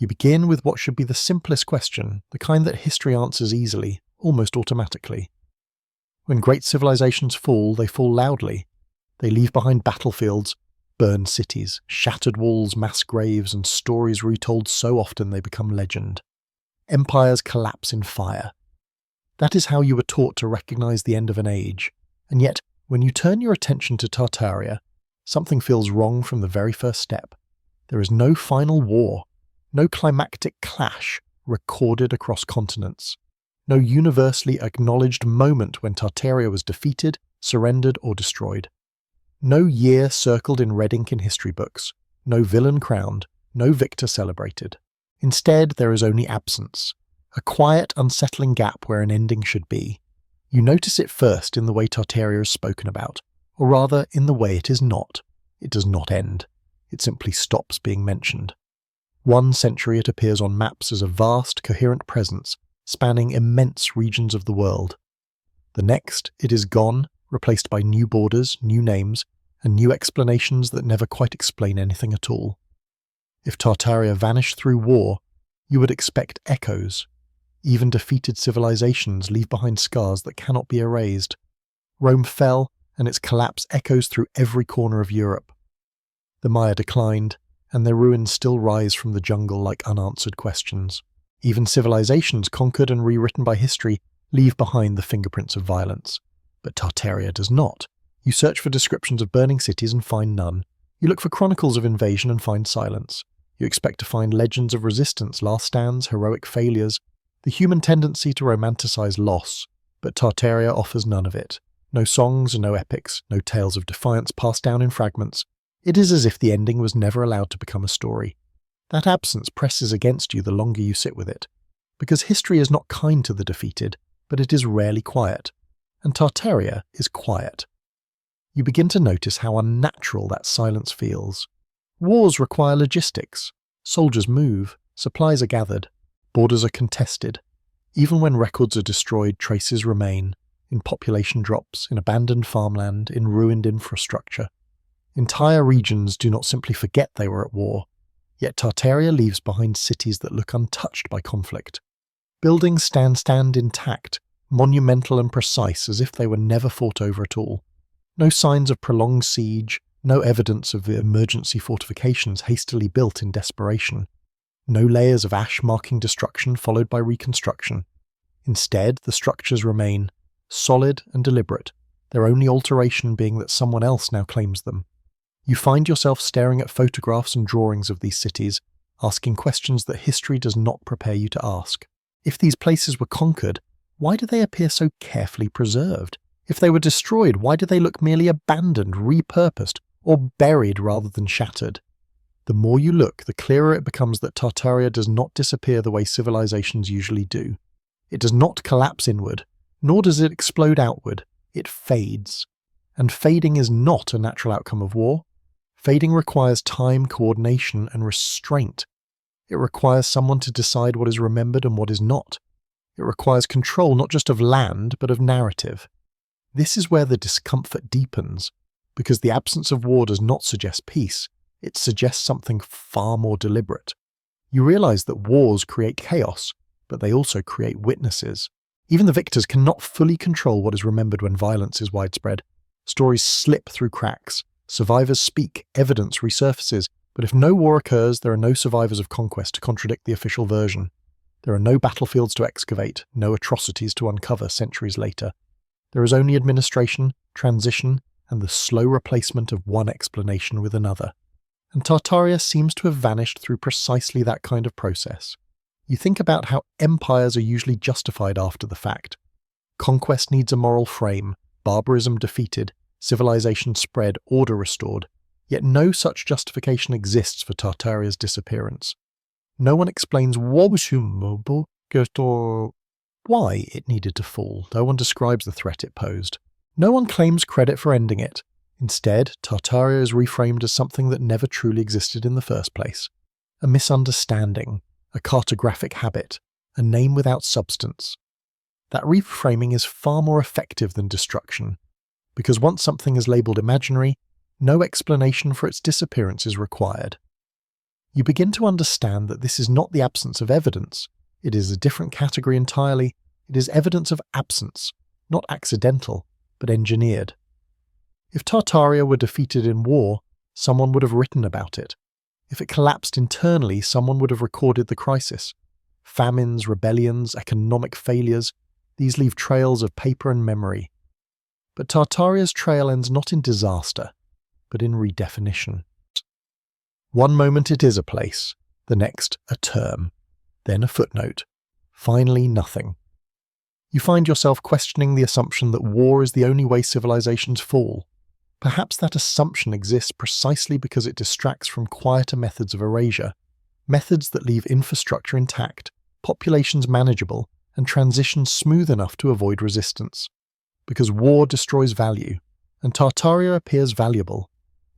You begin with what should be the simplest question, the kind that history answers easily, almost automatically. When great civilizations fall, they fall loudly. They leave behind battlefields, burned cities, shattered walls, mass graves, and stories retold so often they become legend. Empires collapse in fire. That is how you were taught to recognize the end of an age, and yet, when you turn your attention to Tartaria, something feels wrong from the very first step. There is no final war, no climactic clash recorded across continents, no universally acknowledged moment when Tartaria was defeated, surrendered, or destroyed. No year circled in red ink in history books, no villain crowned, no victor celebrated. Instead, there is only absence, a quiet, unsettling gap where an ending should be. You notice it first in the way Tartaria is spoken about, or rather in the way it is not. It does not end. It simply stops being mentioned. One century it appears on maps as a vast, coherent presence, spanning immense regions of the world. The next, it is gone, replaced by new borders, new names, and new explanations that never quite explain anything at all. If Tartaria vanished through war, you would expect echoes. Even defeated civilizations leave behind scars that cannot be erased. Rome fell, and its collapse echoes through every corner of Europe. The Maya declined, and their ruins still rise from the jungle like unanswered questions. Even civilizations conquered and rewritten by history leave behind the fingerprints of violence. But Tartaria does not. You search for descriptions of burning cities and find none. You look for chronicles of invasion and find silence. You expect to find legends of resistance, last stands, heroic failures, the human tendency to romanticize loss. But Tartaria offers none of it. No songs, no epics, no tales of defiance passed down in fragments. It is as if the ending was never allowed to become a story. That absence presses against you the longer you sit with it. Because history is not kind to the defeated, but it is rarely quiet. And Tartaria is quiet. You begin to notice how unnatural that silence feels. Wars require logistics. Soldiers move, supplies are gathered, borders are contested. Even when records are destroyed, traces remain, in population drops, in abandoned farmland, in ruined infrastructure. Entire regions do not simply forget they were at war, yet Tartaria leaves behind cities that look untouched by conflict. Buildings stand intact, monumental and precise as if they were never fought over at all. No signs of prolonged siege, no evidence of emergency fortifications hastily built in desperation. No layers of ash marking destruction followed by reconstruction. Instead, the structures remain solid and deliberate, their only alteration being that someone else now claims them. You find yourself staring at photographs and drawings of these cities, asking questions that history does not prepare you to ask. If these places were conquered, why do they appear so carefully preserved? If they were destroyed, why do they look merely abandoned, repurposed, or buried rather than shattered? The more you look, the clearer it becomes that Tartaria does not disappear the way civilizations usually do. It does not collapse inward, nor does it explode outward. It fades. And fading is not a natural outcome of war. Fading requires time, coordination, and restraint. It requires someone to decide what is remembered and what is not. It requires control not just of land, but of narrative. This is where the discomfort deepens, because the absence of war does not suggest peace. It suggests something far more deliberate. You realize that wars create chaos, but they also create witnesses. Even the victors cannot fully control what is remembered when violence is widespread. Stories slip through cracks. Survivors speak, evidence resurfaces, but if no war occurs, there are no survivors of conquest to contradict the official version. There are no battlefields to excavate, no atrocities to uncover centuries later. There is only administration, transition, and the slow replacement of one explanation with another. And Tartaria seems to have vanished through precisely that kind of process. You think about how empires are usually justified after the fact. Conquest needs a moral frame, barbarism defeated, civilization spread, order restored, yet no such justification exists for Tartaria's disappearance. No one explains why it needed to fall. No one describes the threat it posed. No one claims credit for ending it. Instead, Tartaria is reframed as something that never truly existed in the first place. A misunderstanding, a cartographic habit, a name without substance. That reframing is far more effective than destruction, because once something is labelled imaginary, no explanation for its disappearance is required. You begin to understand that this is not the absence of evidence. It is a different category entirely. It is evidence of absence, not accidental, but engineered. If Tartaria were defeated in war, someone would have written about it. If it collapsed internally, someone would have recorded the crisis. Famines, rebellions, economic failures, these leave trails of paper and memory. But Tartaria's trail ends not in disaster, but in redefinition. One moment it is a place, the next a term, then a footnote, finally nothing. You find yourself questioning the assumption that war is the only way civilizations fall. Perhaps that assumption exists precisely because it distracts from quieter methods of erasure, methods that leave infrastructure intact, populations manageable, and transitions smooth enough to avoid resistance. Because war destroys value, and Tartaria appears valuable.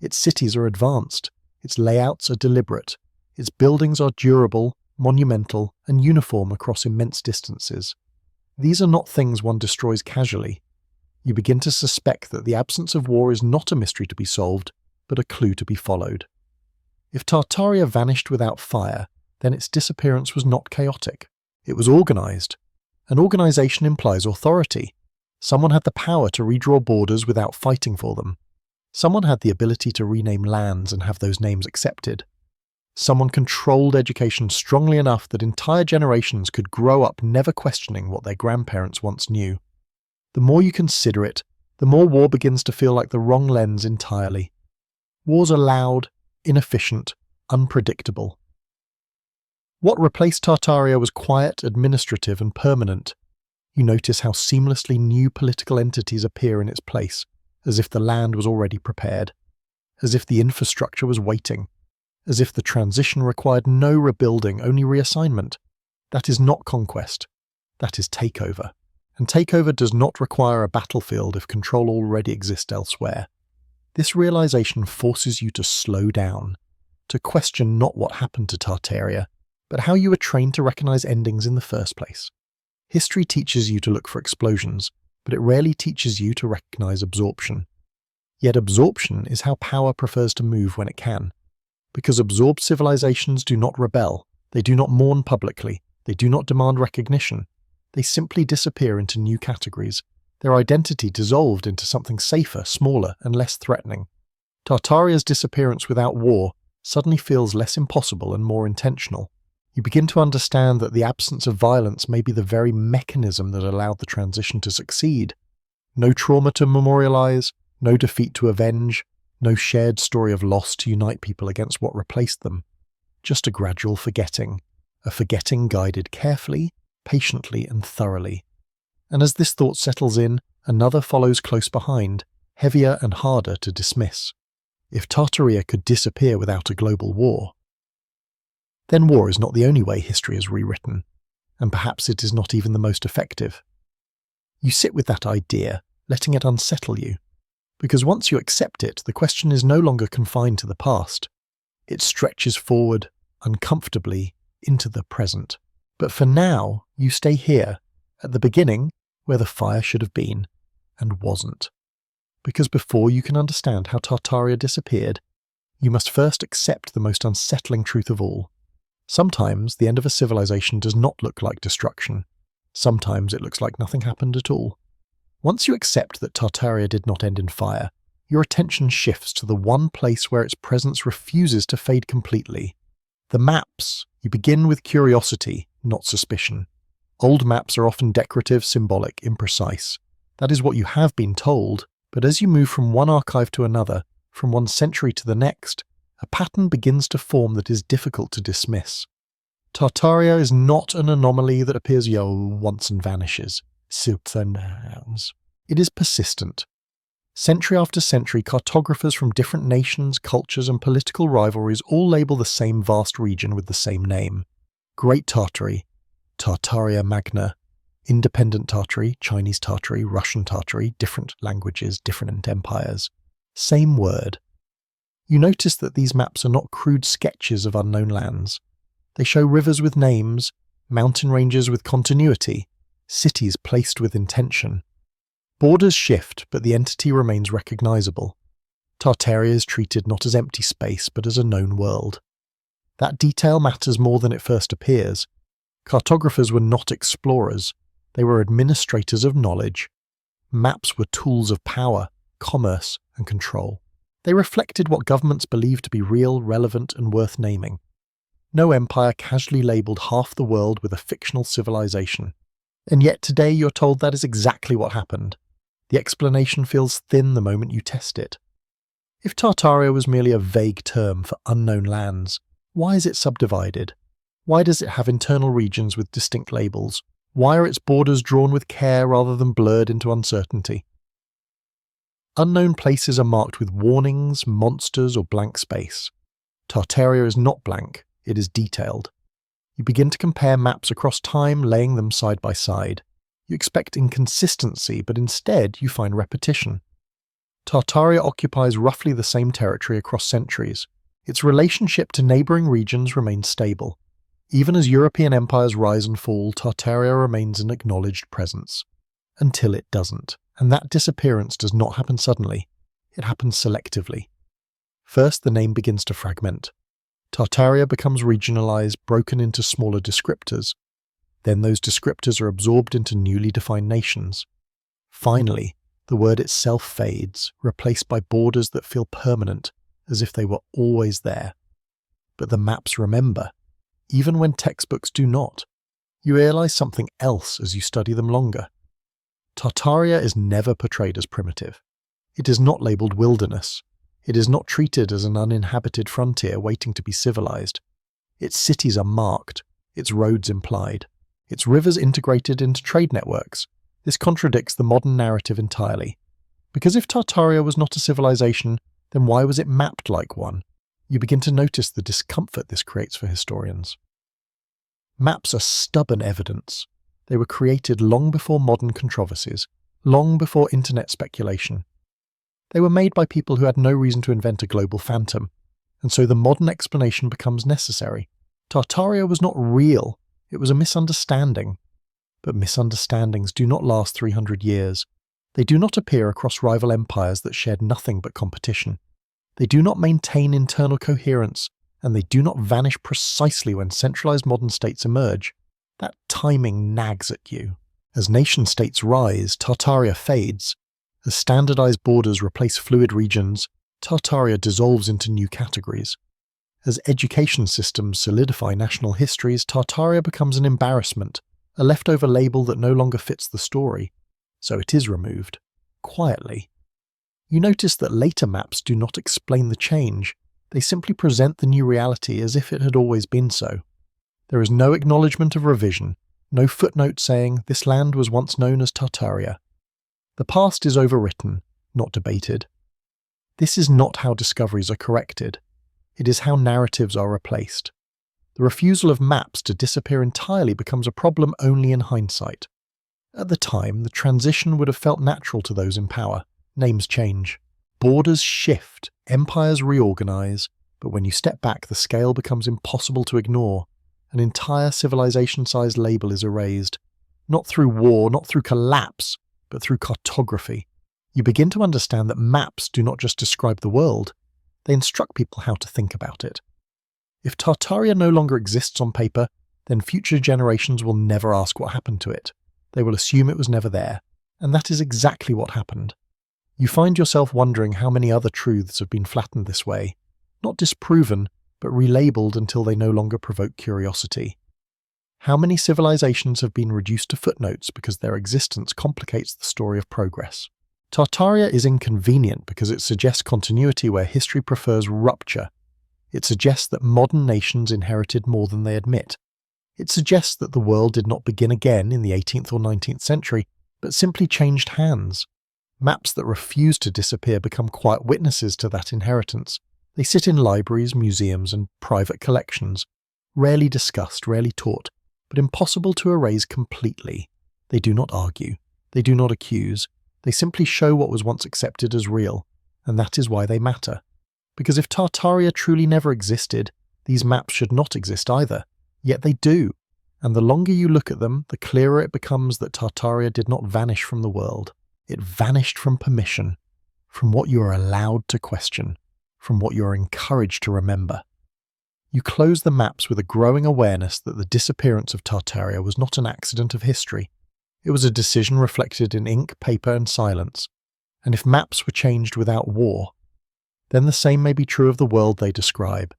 Its cities are advanced, its layouts are deliberate, its buildings are durable, monumental, and uniform across immense distances. These are not things one destroys casually. You begin to suspect that the absence of war is not a mystery to be solved, but a clue to be followed. If Tartaria vanished without fire, then its disappearance was not chaotic. It was organized. An organization implies authority. Someone had the power to redraw borders without fighting for them. Someone had the ability to rename lands and have those names accepted. Someone controlled education strongly enough that entire generations could grow up never questioning what their grandparents once knew. The more you consider it, the more war begins to feel like the wrong lens entirely. Wars are loud, inefficient, unpredictable. What replaced Tartaria was quiet, administrative, and permanent. You notice how seamlessly new political entities appear in its place, as if the land was already prepared, as if the infrastructure was waiting, as if the transition required no rebuilding, only reassignment. That is not conquest. That is takeover. And takeover does not require a battlefield if control already exists elsewhere. This realization forces you to slow down, to question not what happened to Tartaria, but how you were trained to recognize endings in the first place. History teaches you to look for explosions, but it rarely teaches you to recognize absorption. Yet absorption is how power prefers to move when it can. Because absorbed civilizations do not rebel, they do not mourn publicly, they do not demand recognition. They simply disappear into new categories, their identity dissolved into something safer, smaller, and less threatening. Tartaria's disappearance without war suddenly feels less impossible and more intentional. You begin to understand that the absence of violence may be the very mechanism that allowed the transition to succeed. No trauma to memorialize, no defeat to avenge, no shared story of loss to unite people against what replaced them. Just a gradual forgetting, a forgetting guided carefully, patiently, and thoroughly. And as this thought settles in, another follows close behind, heavier and harder to dismiss. If Tartaria could disappear without a global war, then war is not the only way history is rewritten, and perhaps it is not even the most effective. You sit with that idea, letting it unsettle you, because once you accept it, the question is no longer confined to the past. It stretches forward, uncomfortably, into the present. But for now, you stay here, at the beginning, where the fire should have been, and wasn't. Because before you can understand how Tartaria disappeared, you must first accept the most unsettling truth of all. Sometimes the end of a civilization does not look like destruction. Sometimes it looks like nothing happened at all. Once you accept that Tartaria did not end in fire, your attention shifts to the one place where its presence refuses to fade completely. The maps. You begin with curiosity, not suspicion. Old maps are often decorative, symbolic, imprecise. That is what you have been told, but as you move from one archive to another, from one century to the next, a pattern begins to form that is difficult to dismiss. Tartaria is not an anomaly that appears once and vanishes. It is persistent. Century after century, cartographers from different nations, cultures, and political rivalries all label the same vast region with the same name. Great Tartary, Tartaria Magna, Independent Tartary, Chinese Tartary, Russian Tartary, different languages, different empires. Same word. You notice that these maps are not crude sketches of unknown lands. They show rivers with names, mountain ranges with continuity, cities placed with intention. Borders shift, but the entity remains recognizable. Tartaria is treated not as empty space, but as a known world. That detail matters more than it first appears. Cartographers were not explorers, they were administrators of knowledge. Maps were tools of power, commerce, and control. They reflected what governments believed to be real, relevant, and worth naming. No empire casually labelled half the world with a fictional civilization. And yet today you're told that is exactly what happened. The explanation feels thin the moment you test it. If Tartaria was merely a vague term for unknown lands, why is it subdivided? Why does it have internal regions with distinct labels? Why are its borders drawn with care rather than blurred into uncertainty? Unknown places are marked with warnings, monsters, or blank space. Tartaria is not blank, it is detailed. You begin to compare maps across time, laying them side by side. You expect inconsistency, but instead you find repetition. Tartaria occupies roughly the same territory across centuries. Its relationship to neighbouring regions remains stable. Even as European empires rise and fall, Tartaria remains an acknowledged presence. Until it doesn't. And that disappearance does not happen suddenly. It happens selectively. First, the name begins to fragment. Tartaria becomes regionalized, broken into smaller descriptors. Then those descriptors are absorbed into newly defined nations. Finally, the word itself fades, replaced by borders that feel permanent, as if they were always there. But the maps remember, even when textbooks do not. You realize something else as you study them longer. Tartaria is never portrayed as primitive. It is not labelled wilderness. It is not treated as an uninhabited frontier waiting to be civilized. Its cities are marked, its roads implied, its rivers integrated into trade networks. This contradicts the modern narrative entirely. Because if Tartaria was not a civilization, then why was it mapped like one? You begin to notice the discomfort this creates for historians. Maps are stubborn evidence. They were created long before modern controversies, long before internet speculation. They were made by people who had no reason to invent a global phantom, and so the modern explanation becomes necessary. Tartaria was not real, it was a misunderstanding. But misunderstandings do not last 300 years. They do not appear across rival empires that shared nothing but competition. They do not maintain internal coherence, and they do not vanish precisely when centralized modern states emerge. That timing nags at you. As nation-states rise, Tartaria fades. As standardized borders replace fluid regions, Tartaria dissolves into new categories. As education systems solidify national histories, Tartaria becomes an embarrassment, a leftover label that no longer fits the story. So it is removed, quietly. You notice that later maps do not explain the change. They simply present the new reality as if it had always been so. There is no acknowledgement of revision, no footnote saying this land was once known as Tartaria. The past is overwritten, not debated. This is not how discoveries are corrected. It is how narratives are replaced. The refusal of maps to disappear entirely becomes a problem only in hindsight. At the time, the transition would have felt natural to those in power. Names change. Borders shift. Empires reorganize. But when you step back, the scale becomes impossible to ignore. An entire civilization-sized label is erased. Not through war, not through collapse, but through cartography. You begin to understand that maps do not just describe the world. They instruct people how to think about it. If Tartaria no longer exists on paper, then future generations will never ask what happened to it. They will assume it was never there. And that is exactly what happened. You find yourself wondering how many other truths have been flattened this way. Not disproven, but relabeled until they no longer provoke curiosity. How many civilizations have been reduced to footnotes because their existence complicates the story of progress? Tartaria is inconvenient because it suggests continuity where history prefers rupture. It suggests that modern nations inherited more than they admit. It suggests that the world did not begin again in the 18th or 19th century, but simply changed hands. Maps that refuse to disappear become quiet witnesses to that inheritance. They sit in libraries, museums, and private collections, rarely discussed, rarely taught, but impossible to erase completely. They do not argue. They do not accuse. They simply show what was once accepted as real, and that is why they matter. Because if Tartaria truly never existed, these maps should not exist either. Yet they do, and the longer you look at them, the clearer it becomes that Tartaria did not vanish from the world. It vanished from permission, from what you are allowed to question, from what you are encouraged to remember. You close the maps with a growing awareness that the disappearance of Tartaria was not an accident of history. It was a decision reflected in ink, paper, and silence. And if maps were changed without war, then the same may be true of the world they describe.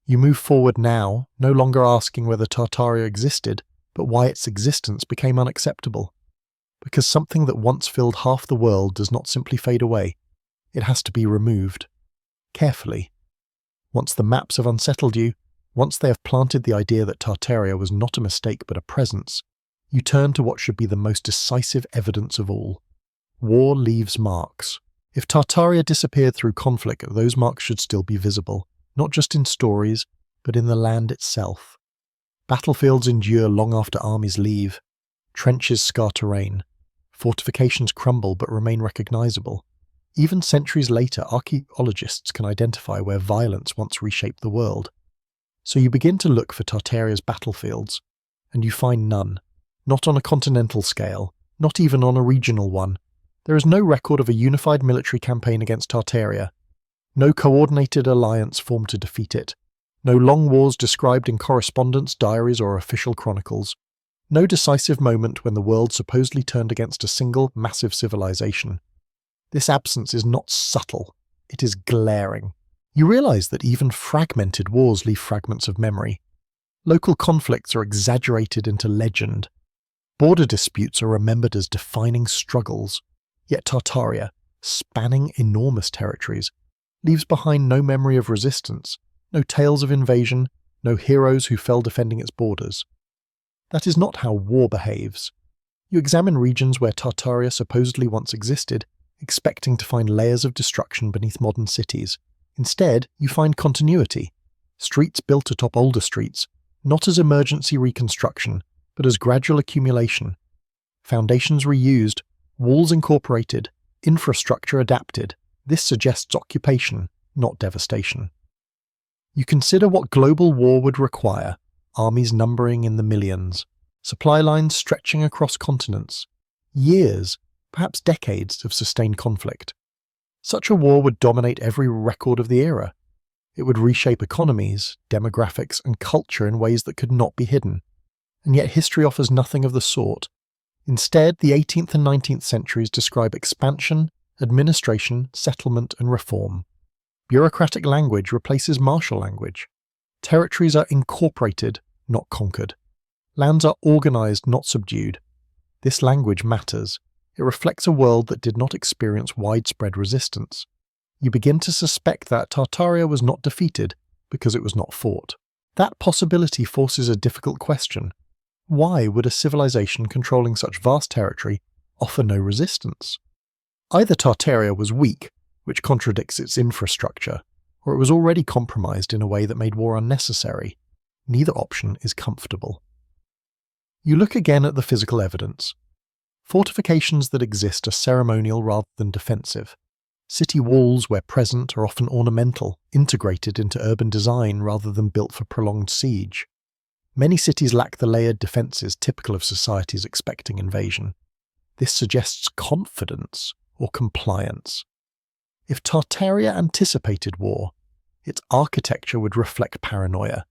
You move forward now, no longer asking whether Tartaria existed, but why its existence became unacceptable. Because something that once filled half the world does not simply fade away. It has to be removed. Carefully. Once the maps have unsettled you, once they have planted the idea that Tartaria was not a mistake but a presence, you turn to what should be the most decisive evidence of all. War leaves marks. If Tartaria disappeared through conflict, those marks should still be visible, not just in stories, but in the land itself. Battlefields endure long after armies leave. Trenches scar terrain. Fortifications crumble but remain recognizable. Even centuries later, archaeologists can identify where violence once reshaped the world. So you begin to look for Tartaria's battlefields, and you find none. Not on a continental scale, not even on a regional one. There is no record of a unified military campaign against Tartaria. No coordinated alliance formed to defeat it. No long wars described in correspondence, diaries, or official chronicles. No decisive moment when the world supposedly turned against a single, massive civilization. This absence is not subtle, it is glaring. You realize that even fragmented wars leave fragments of memory. Local conflicts are exaggerated into legend. Border disputes are remembered as defining struggles. Yet Tartaria, spanning enormous territories, leaves behind no memory of resistance, no tales of invasion, no heroes who fell defending its borders. That is not how war behaves. You examine regions where Tartaria supposedly once existed, expecting to find layers of destruction beneath modern cities. Instead, you find continuity. Streets built atop older streets, not as emergency reconstruction, but as gradual accumulation. Foundations reused, walls incorporated, infrastructure adapted. This suggests occupation, not devastation. You consider what global war would require, armies numbering in the millions, supply lines stretching across continents, years, perhaps decades of sustained conflict. Such a war would dominate every record of the era. It would reshape economies, demographics, and culture in ways that could not be hidden. And yet history offers nothing of the sort. Instead, the 18th and 19th centuries describe expansion, administration, settlement, and reform. Bureaucratic language replaces martial language. Territories are incorporated, not conquered. Lands are organized, not subdued. This language matters. It reflects a world that did not experience widespread resistance. You begin to suspect that Tartaria was not defeated because it was not fought. That possibility forces a difficult question. Why would a civilization controlling such vast territory offer no resistance? Either Tartaria was weak, which contradicts its infrastructure, or it was already compromised in a way that made war unnecessary. Neither option is comfortable. You look again at the physical evidence. Fortifications that exist are ceremonial rather than defensive. City walls, where present, are often ornamental, integrated into urban design rather than built for prolonged siege. Many cities lack the layered defences typical of societies expecting invasion. This suggests confidence or compliance. If Tartaria anticipated war, its architecture would reflect paranoia.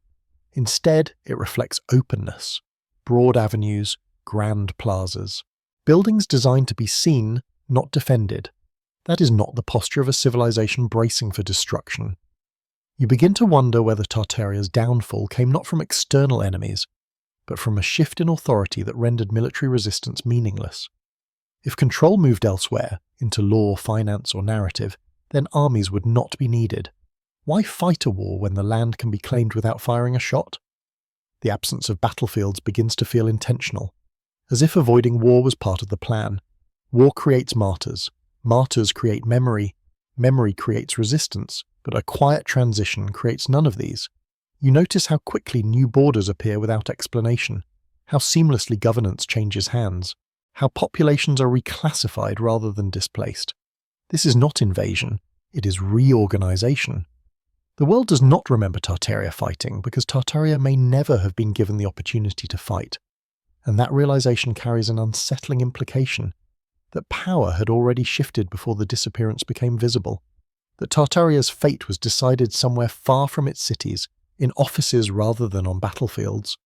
Instead, it reflects openness, broad avenues, grand plazas. Buildings designed to be seen, not defended. That is not the posture of a civilization bracing for destruction. You begin to wonder whether Tartaria's downfall came not from external enemies, but from a shift in authority that rendered military resistance meaningless. If control moved elsewhere, into law, finance, or narrative, then armies would not be needed. Why fight a war when the land can be claimed without firing a shot? The absence of battlefields begins to feel intentional, as if avoiding war was part of the plan. War creates martyrs. Martyrs create memory. Memory creates resistance, but a quiet transition creates none of these. You notice how quickly new borders appear without explanation, how seamlessly governance changes hands, how populations are reclassified rather than displaced. This is not invasion, it is reorganization. The world does not remember Tartaria fighting because Tartaria may never have been given the opportunity to fight. And that realization carries an unsettling implication, that power had already shifted before the disappearance became visible, that Tartaria's fate was decided somewhere far from its cities, in offices rather than on battlefields.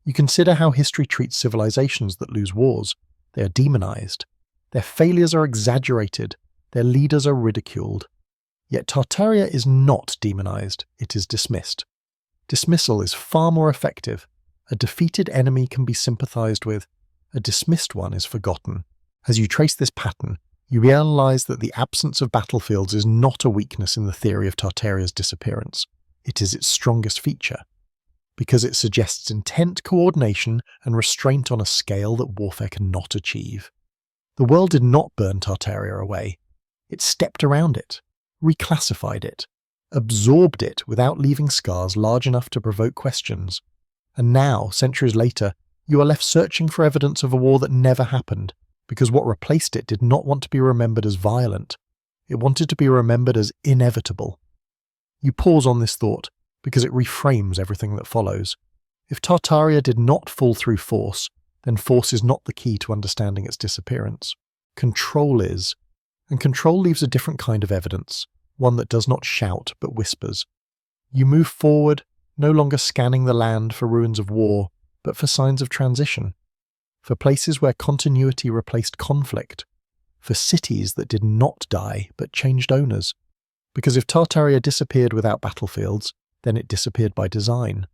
You consider how history treats civilizations that lose wars. They are demonized. Their failures are exaggerated. Their leaders are ridiculed. Yet Tartaria is not demonized, it is dismissed. Dismissal is far more effective. A defeated enemy can be sympathized with. A dismissed one is forgotten. As you trace this pattern, you realize that the absence of battlefields is not a weakness in the theory of Tartaria's disappearance. It is its strongest feature, because it suggests intent, coordination, and restraint on a scale that warfare cannot achieve. The world did not burn Tartaria away. It stepped around it, reclassified it, absorbed it without leaving scars large enough to provoke questions. And now, centuries later, you are left searching for evidence of a war that never happened, because what replaced it did not want to be remembered as violent. It wanted to be remembered as inevitable. You pause on this thought, because it reframes everything that follows. If Tartaria did not fall through force, then force is not the key to understanding its disappearance. Control is, and control leaves a different kind of evidence, one that does not shout but whispers. You move forward, no longer scanning the land for ruins of war, but for signs of transition, for places where continuity replaced conflict, for cities that did not die but changed owners. Because if Tartaria disappeared without battlefields, then it disappeared by design.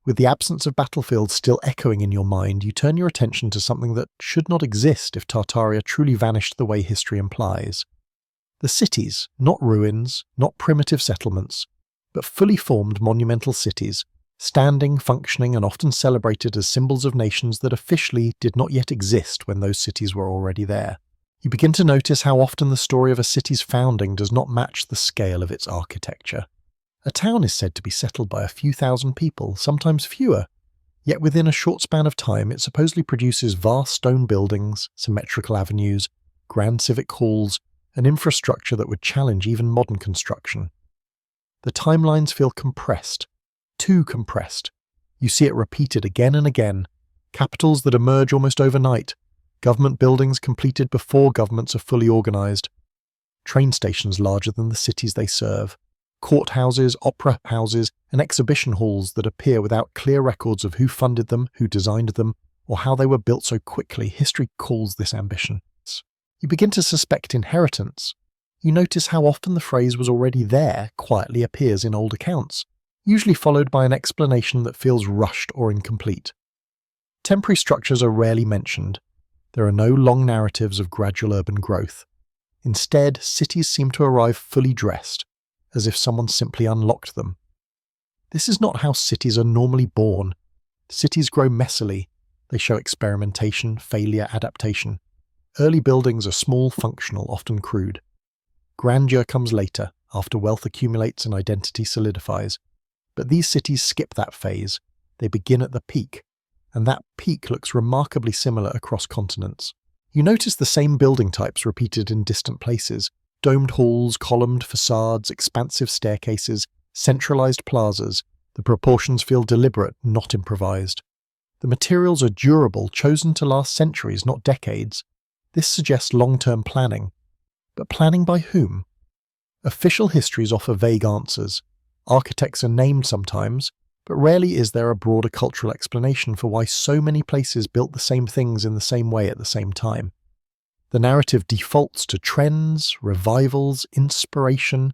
With the absence of battlefields still echoing in your mind, you turn your attention to something that should not exist if Tartaria truly vanished the way history implies. The cities, not ruins, not primitive settlements, but fully formed monumental cities, standing, functioning, and often celebrated as symbols of nations that officially did not yet exist when those cities were already there. You begin to notice how often the story of a city's founding does not match the scale of its architecture. A town is said to be settled by a few thousand people, sometimes fewer, yet within a short span of time it supposedly produces vast stone buildings, symmetrical avenues, grand civic halls, and infrastructure that would challenge even modern construction. The timelines feel compressed, too compressed. You see it repeated again and again, capitals that emerge almost overnight, government buildings completed before governments are fully organized, train stations larger than the cities they serve, courthouses, opera houses, and exhibition halls that appear without clear records of who funded them, who designed them, or how they were built so quickly. History calls this ambition. You begin to suspect inheritance. You notice how often the phrase "was already there" quietly appears in old accounts, usually followed by an explanation that feels rushed or incomplete. Temporary structures are rarely mentioned. There are no long narratives of gradual urban growth. Instead, cities seem to arrive fully dressed, as if someone simply unlocked them. This is not how cities are normally born. Cities grow messily. They show experimentation, failure, adaptation. Early buildings are small, functional, often crude. Grandeur comes later, after wealth accumulates and identity solidifies. But these cities skip that phase. They begin at the peak, and that peak looks remarkably similar across continents. You notice the same building types repeated in distant places: domed halls, columned facades, expansive staircases, centralized plazas. The proportions feel deliberate, not improvised. The materials are durable, chosen to last centuries, not decades. This suggests long-term planning. But planning by whom? Official histories offer vague answers. Architects are named sometimes, but rarely is there a broader cultural explanation for why so many places built the same things in the same way at the same time. The narrative defaults to trends, revivals, inspiration,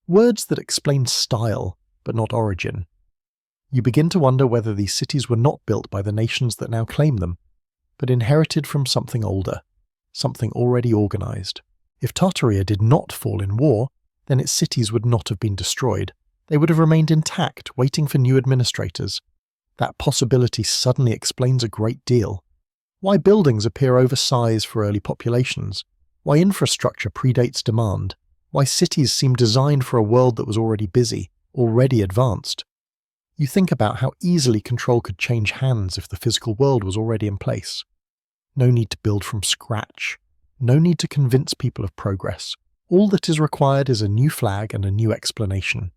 words that explain style, but not origin. You begin to wonder whether these cities were not built by the nations that now claim them, but inherited from something older, something already organized. If Tartaria did not fall in war, then its cities would not have been destroyed. They would have remained intact, waiting for new administrators. That possibility suddenly explains a great deal. Why buildings appear oversized for early populations, why infrastructure predates demand, why cities seem designed for a world that was already busy, already advanced. You think about how easily control could change hands if the physical world was already in place. No need to build from scratch. No need to convince people of progress. All that is required is a new flag and a new explanation.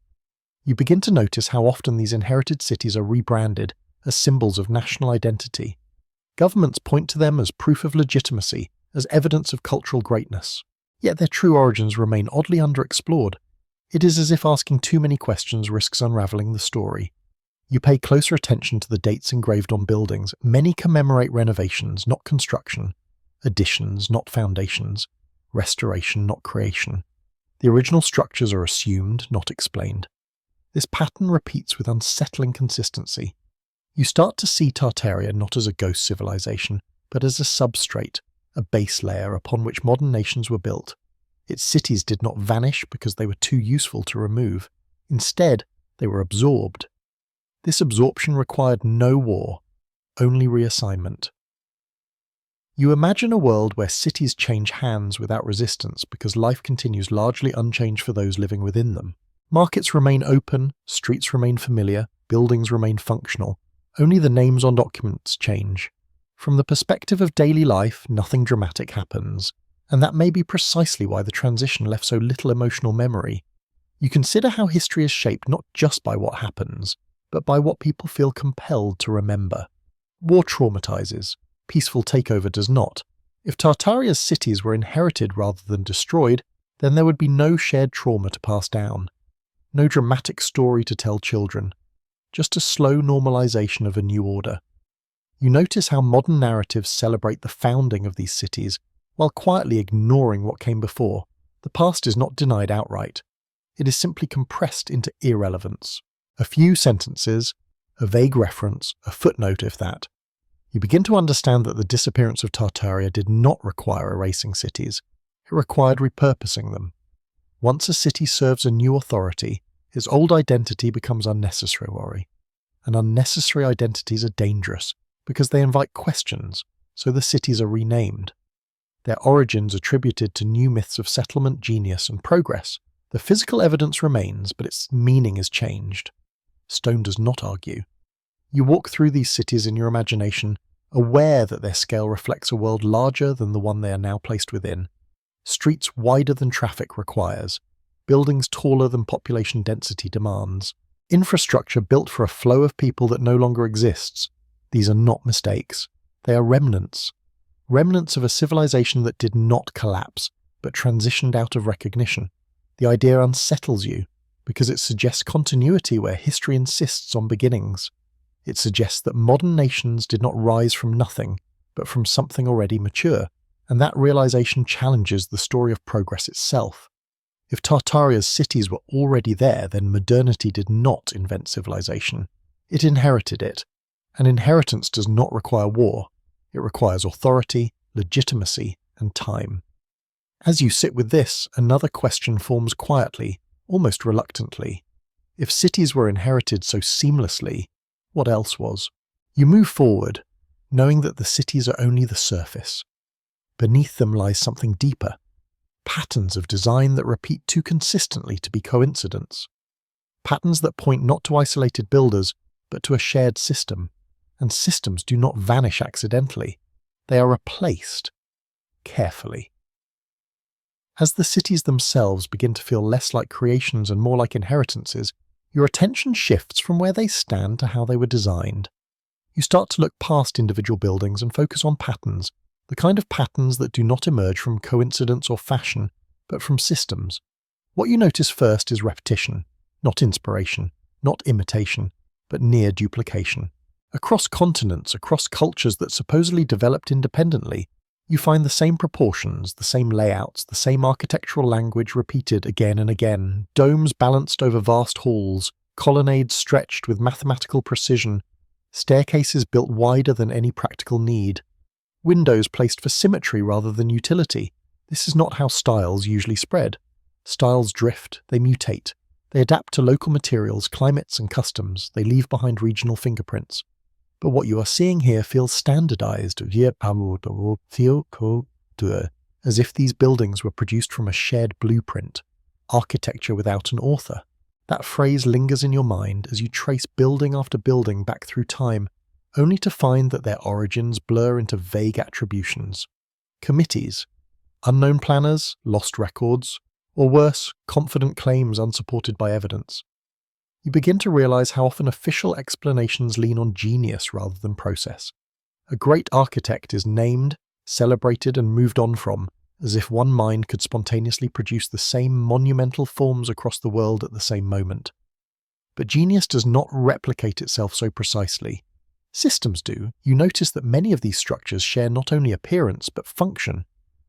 You begin to notice how often these inherited cities are rebranded as symbols of national identity. Governments point to them as proof of legitimacy, as evidence of cultural greatness. Yet their true origins remain oddly underexplored. It is as if asking too many questions risks unravelling the story. You pay closer attention to the dates engraved on buildings. Many commemorate renovations, not construction, additions, not foundations, restoration, not creation. The original structures are assumed, not explained. This pattern repeats with unsettling consistency. You start to see Tartaria not as a ghost civilization, but as a substrate, a base layer upon which modern nations were built. Its cities did not vanish because they were too useful to remove. Instead, they were absorbed. This absorption required no war, only reassignment. You imagine a world where cities change hands without resistance because life continues largely unchanged for those living within them. Markets remain open, streets remain familiar, buildings remain functional. Only the names on documents change. From the perspective of daily life, nothing dramatic happens, and that may be precisely why the transition left so little emotional memory. You consider how history is shaped not just by what happens, but by what people feel compelled to remember. War traumatizes. Peaceful takeover does not. If Tartaria's cities were inherited rather than destroyed, then there would be no shared trauma to pass down. No dramatic story to tell children. Just a slow normalization of a new order. You notice how modern narratives celebrate the founding of these cities, while quietly ignoring what came before. The past is not denied outright. It is simply compressed into irrelevance. A few sentences, a vague reference, a footnote if that. You begin to understand that the disappearance of Tartaria did not require erasing cities. It required repurposing them. Once a city serves a new authority, its old identity becomes unnecessary. And unnecessary identities are dangerous because they invite questions, so the cities are renamed. Their origins attributed to new myths of settlement, genius, and progress. The physical evidence remains, but its meaning is changed. Stone does not argue. You walk through these cities in your imagination, aware that their scale reflects a world larger than the one they are now placed within. Streets wider than traffic requires. Buildings taller than population density demands. Infrastructure built for a flow of people that no longer exists. These are not mistakes. They are remnants. Remnants of a civilization that did not collapse, but transitioned out of recognition. The idea unsettles you, because it suggests continuity where history insists on beginnings. It suggests that modern nations did not rise from nothing, but from something already mature, and that realization challenges the story of progress itself. If Tartaria's cities were already there, then modernity did not invent civilization. It inherited it. An inheritance does not require war. It requires authority, legitimacy, and time. As you sit with this, another question forms quietly, almost reluctantly. If cities were inherited so seamlessly, what else was? You move forward, knowing that the cities are only the surface. Beneath them lies something deeper. Patterns of design that repeat too consistently to be coincidence. Patterns that point not to isolated builders, but to a shared system. And systems do not vanish accidentally. They are replaced. Carefully. As the cities themselves begin to feel less like creations and more like inheritances, your attention shifts from where they stand to how they were designed. You start to look past individual buildings and focus on patterns, the kind of patterns that do not emerge from coincidence or fashion, but from systems. What you notice first is repetition, not inspiration, not imitation, but near duplication. Across continents, across cultures that supposedly developed independently, you find the same proportions, the same layouts, the same architectural language repeated again and again, domes balanced over vast halls, colonnades stretched with mathematical precision, staircases built wider than any practical need, windows placed for symmetry rather than utility. This is not how styles usually spread. Styles drift, they mutate, they adapt to local materials, climates and customs, they leave behind regional fingerprints. But what you are seeing here feels standardized, as if these buildings were produced from a shared blueprint, architecture without an author. That phrase lingers in your mind as you trace building after building back through time, only to find that their origins blur into vague attributions. Committees, unknown planners, lost records, or worse, confident claims unsupported by evidence. You begin to realize how often official explanations lean on genius rather than process. A great architect is named, celebrated, and moved on from, as if one mind could spontaneously produce the same monumental forms across the world at the same moment. But genius does not replicate itself so precisely. Systems do. You notice that many of these structures share not only appearance but function,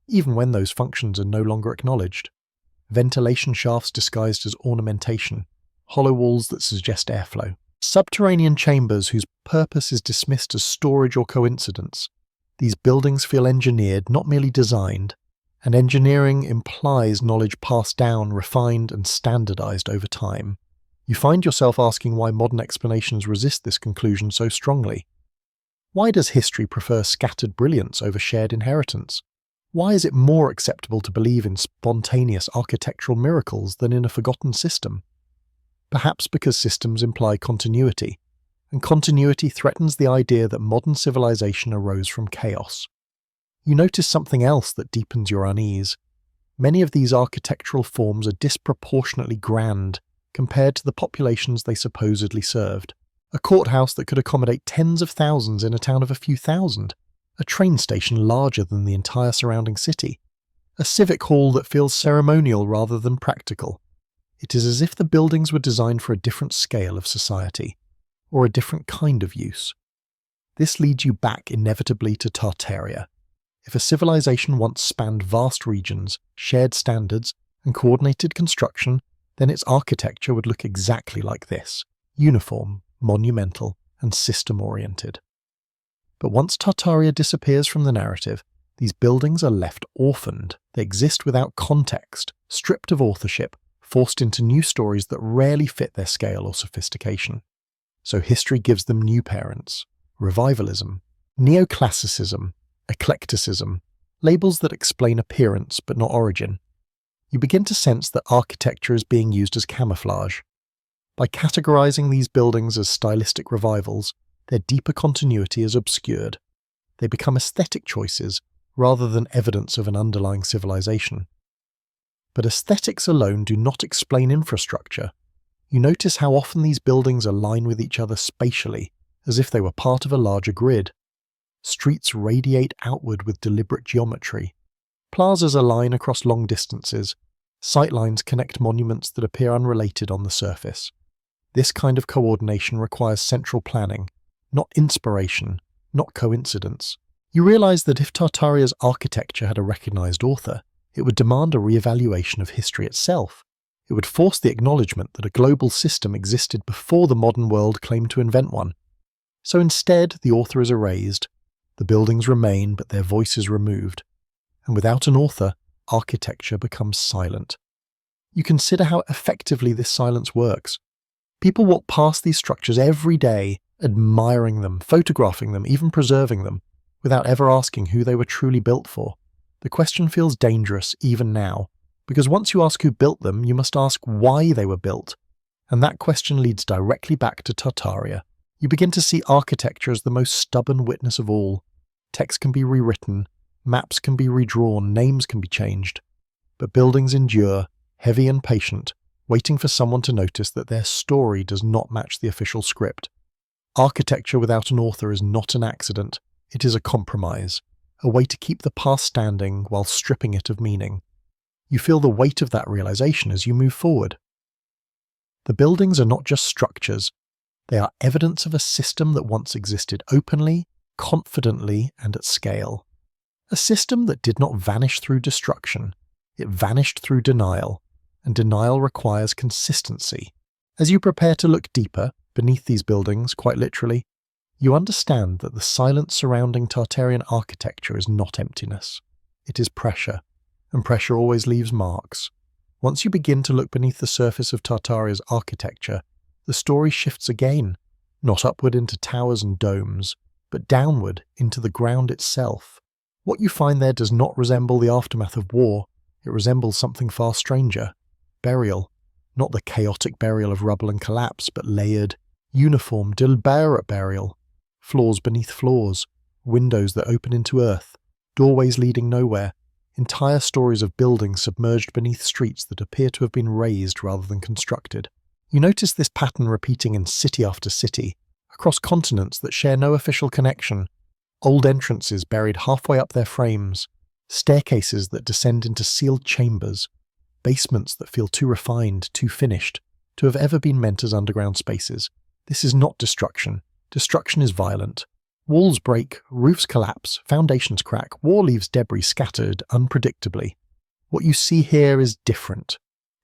even when those functions are no longer acknowledged. Ventilation shafts disguised as ornamentation, hollow walls that suggest airflow, subterranean chambers whose purpose is dismissed as storage or coincidence. These buildings feel engineered, not merely designed, and engineering implies knowledge passed down, refined, and standardized over time. You find yourself asking why modern explanations resist this conclusion so strongly. Why does history prefer scattered brilliance over shared inheritance? Why is it more acceptable to believe in spontaneous architectural miracles than in a forgotten system? Perhaps because systems imply continuity, and continuity threatens the idea that modern civilization arose from chaos. You notice something else that deepens your unease. Many of these architectural forms are disproportionately grand compared to the populations they supposedly served. A courthouse that could accommodate tens of thousands in a town of a few thousand. A train station larger than the entire surrounding city. A civic hall that feels ceremonial rather than practical. It is as if the buildings were designed for a different scale of society, or a different kind of use. This leads you back inevitably to Tartaria. If a civilization once spanned vast regions, shared standards, and coordinated construction, then its architecture would look exactly like this: uniform, monumental, and system-oriented. But once Tartaria disappears from the narrative, these buildings are left orphaned. They exist without context, stripped of authorship, forced into new stories that rarely fit their scale or sophistication. So history gives them new parents: revivalism, neoclassicism, eclecticism, labels that explain appearance but not origin. You begin to sense that architecture is being used as camouflage. By categorizing these buildings as stylistic revivals, their deeper continuity is obscured. They become aesthetic choices rather than evidence of an underlying civilization. But aesthetics alone do not explain infrastructure. You notice how often these buildings align with each other spatially, as if they were part of a larger grid. Streets radiate outward with deliberate geometry. Plazas align across long distances. Sightlines connect monuments that appear unrelated on the surface. This kind of coordination requires central planning, not inspiration, not coincidence. You realize that if Tartaria's architecture had a recognized author, it would demand a re-evaluation of history itself. It would force the acknowledgement that a global system existed before the modern world claimed to invent one. So instead, the author is erased. The buildings remain, but their voice is removed. And without an author, architecture becomes silent. You consider how effectively this silence works. People walk past these structures every day, admiring them, photographing them, even preserving them, without ever asking who they were truly built for. The question feels dangerous even now, because once you ask who built them, you must ask why they were built. And that question leads directly back to Tartaria. You begin to see architecture as the most stubborn witness of all. Text can be rewritten, maps can be redrawn, names can be changed. But buildings endure, heavy and patient, waiting for someone to notice that their story does not match the official script. Architecture without an author is not an accident. It is a compromise, a way to keep the past standing while stripping it of meaning. You feel the weight of that realization as you move forward. The buildings are not just structures. They are evidence of a system that once existed openly, confidently, and at scale. A system that did not vanish through destruction. It vanished through denial, and denial requires consistency. As you prepare to look deeper, beneath these buildings, quite literally, you understand that the silence surrounding Tartarian architecture is not emptiness. It is pressure, and pressure always leaves marks. Once you begin to look beneath the surface of Tartaria's architecture, the story shifts again, not upward into towers and domes, but downward into the ground itself. What you find there does not resemble the aftermath of war. It resembles something far stranger: burial. Not the chaotic burial of rubble and collapse, but layered, uniform, deliberate burial. Floors beneath floors, windows that open into earth, doorways leading nowhere, entire stories of buildings submerged beneath streets that appear to have been raised rather than constructed. You notice this pattern repeating in city after city, across continents that share no official connection. Old entrances buried halfway up their frames, Staircases that descend into sealed chambers, basements that feel too refined, too finished, to have ever been meant as underground spaces. This is not destruction. Destruction is violent. Walls break, roofs collapse, foundations crack, war leaves debris scattered unpredictably. What you see here is different.